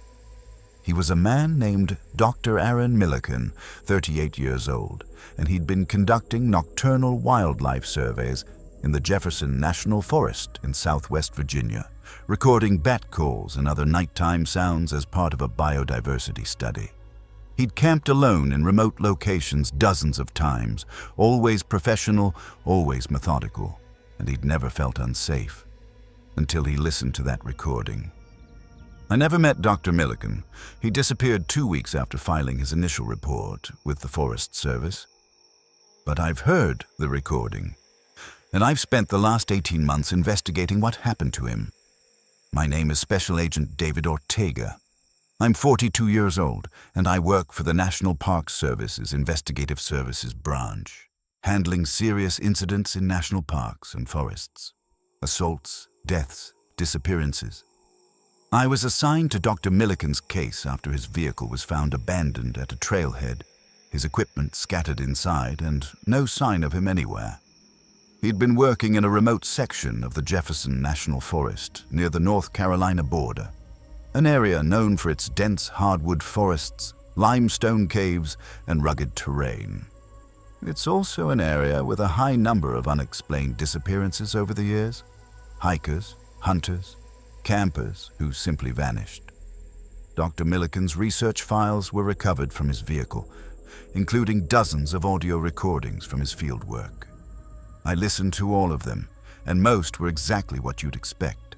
He was a man named Dr. Aaron Milliken, 38 years old, and he'd been conducting nocturnal wildlife surveys in the Jefferson National Forest in southwest Virginia, recording bat calls and other nighttime sounds as part of a biodiversity study. He'd camped alone in remote locations dozens of times, always professional, always methodical, and he'd never felt unsafe until he listened to that recording. I never met Dr. Milliken. He disappeared 2 weeks after filing his initial report with the Forest Service. But I've heard the recording, and I've spent the last 18 months investigating what happened to him. My name is Special Agent David Ortega. I'm 42 years old, and I work for the National Park Service's Investigative Services branch, handling serious incidents in national parks and forests. Assaults, deaths, disappearances. I was assigned to Dr. Milliken's case after his vehicle was found abandoned at a trailhead, his equipment scattered inside, and no sign of him anywhere. He'd been working in a remote section of the Jefferson National Forest near the North Carolina border, an area known for its dense hardwood forests, limestone caves, and rugged terrain. It's also an area with a high number of unexplained disappearances over the years. Hikers, hunters, campers who simply vanished. Dr. Milliken's research files were recovered from his vehicle, including dozens of audio recordings from his field work. I listened to all of them, and most were exactly what you'd expect.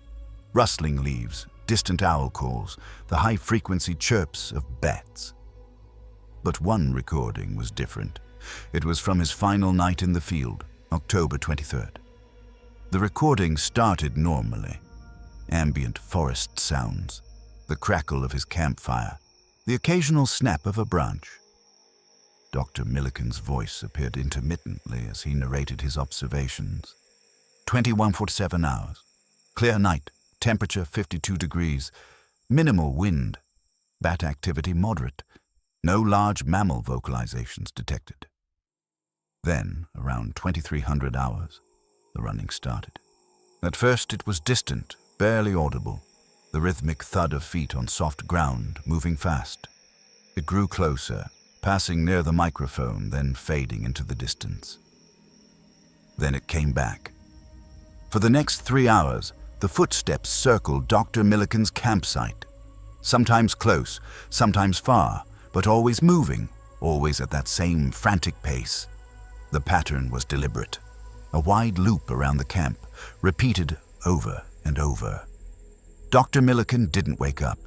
Rustling leaves, distant owl calls, the high-frequency chirps of bats. But one recording was different. It was from his final night in the field, October 23rd. The recording started normally. Ambient forest sounds, the crackle of his campfire, the occasional snap of a branch. Dr. Milliken's voice appeared intermittently as he narrated his observations. 21:47 hours. Clear night, temperature 52 degrees, minimal wind, bat activity moderate, no large mammal vocalizations detected. Then, around 2300 hours, the running started. At first it was distant, barely audible, the rhythmic thud of feet on soft ground, moving fast. It grew closer, passing near the microphone, then fading into the distance. Then it came back. For the next 3 hours, the footsteps circled Dr. Milliken's campsite, sometimes close, sometimes far, but always moving, always at that same frantic pace. The pattern was deliberate, a wide loop around the camp, repeated over and over. Dr. Milliken didn't wake up.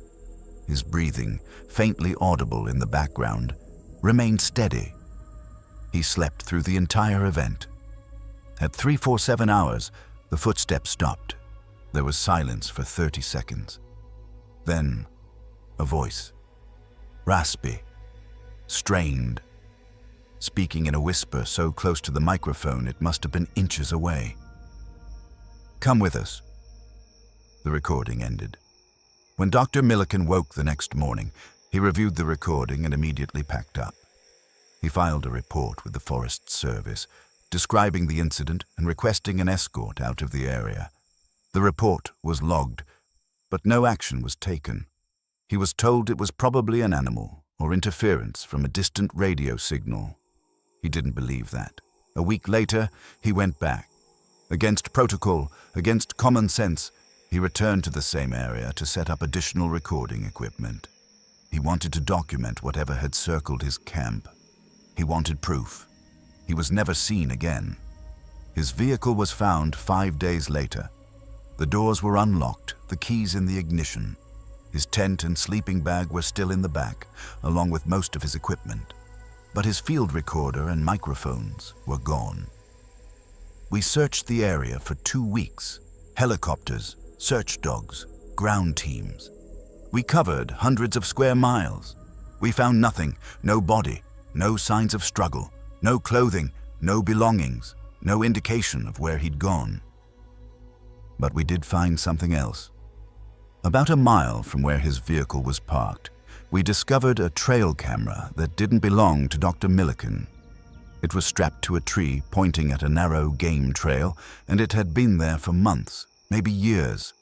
His breathing, faintly audible in the background, remained steady. He slept through the entire event. At 3:47 hours, the footsteps stopped. There was silence for 30 seconds. Then, a voice. Raspy, strained, speaking in a whisper so close to the microphone it must have been inches away. "Come with us." The recording ended. When Dr. Milliken woke the next morning, he reviewed the recording and immediately packed up. He filed a report with the Forest Service, describing the incident and requesting an escort out of the area. The report was logged, but no action was taken. He was told it was probably an animal or interference from a distant radio signal. He didn't believe that. A week later, he went back. Against protocol, against common sense, he returned to the same area to set up additional recording equipment. He wanted to document whatever had circled his camp. He wanted proof. He was never seen again. His vehicle was found 5 days later. The doors were unlocked, the keys in the ignition. His tent and sleeping bag were still in the back, along with most of his equipment. But his field recorder and microphones were gone. We searched the area for 2 weeks. Helicopters, search dogs, ground teams. We covered hundreds of square miles. We found nothing, no body, no signs of struggle, no clothing, no belongings, no indication of where he'd gone. But we did find something else. About a mile from where his vehicle was parked, we discovered a trail camera that didn't belong to Dr. Milliken. It was strapped to a tree pointing at a narrow game trail, and it had been there for months, maybe years.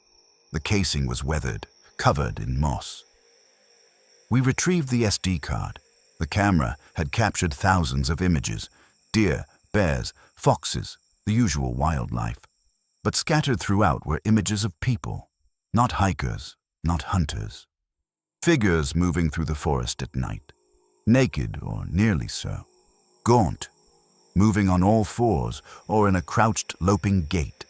The casing was weathered, covered in moss. We retrieved the SD card. The camera had captured thousands of images: deer, bears, foxes, the usual wildlife. But scattered throughout were images of people, not hikers, not hunters. Figures moving through the forest at night, naked or nearly so, gaunt, moving on all fours or in a crouched, loping gait.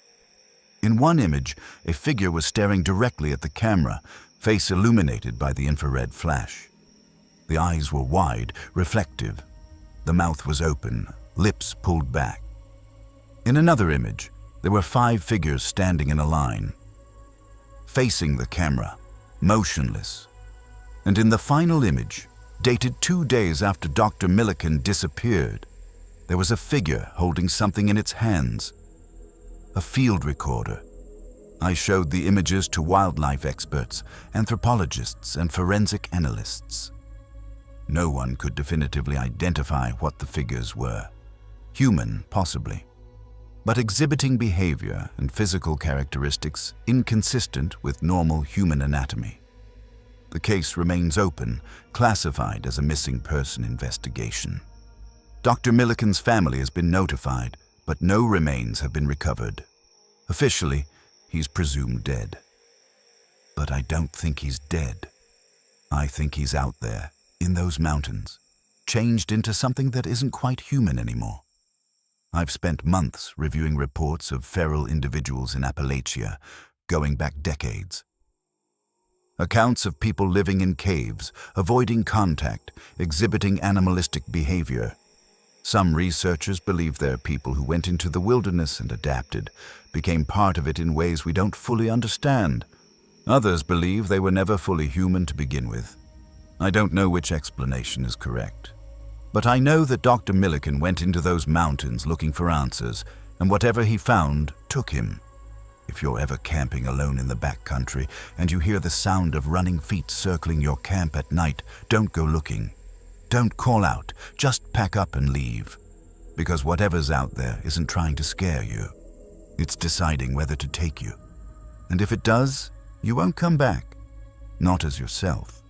In one image, a figure was staring directly at the camera, face illuminated by the infrared flash. The eyes were wide, reflective. The mouth was open, lips pulled back. In another image, there were 5 figures standing in a line, facing the camera, motionless. And in the final image, dated 2 days after Dr. Milliken disappeared, there was a figure holding something in its hands, a field recorder. I showed the images to wildlife experts, anthropologists, and forensic analysts. No one could definitively identify what the figures were. Human, possibly, but exhibiting behavior and physical characteristics inconsistent with normal human anatomy. The case remains open, classified as a missing person investigation. Dr. Milliken's family has been notified, but no remains have been recovered. Officially, he's presumed dead. But I don't think he's dead. I think he's out there, in those mountains, changed into something that isn't quite human anymore. I've spent months reviewing reports of feral individuals in Appalachia, going back decades. Accounts of people living in caves, avoiding contact, exhibiting animalistic behavior. Some researchers believe they're people who went into the wilderness and adapted, became part of it in ways we don't fully understand. Others believe they were never fully human to begin with. I don't know which explanation is correct. But I know that Dr. Milliken went into those mountains looking for answers, and whatever he found took him. If you're ever camping alone in the backcountry and you hear the sound of running feet circling your camp at night, don't go looking. Don't call out, just pack up and leave. Because whatever's out there isn't trying to scare you. It's deciding whether to take you. And if it does, you won't come back. Not as yourself.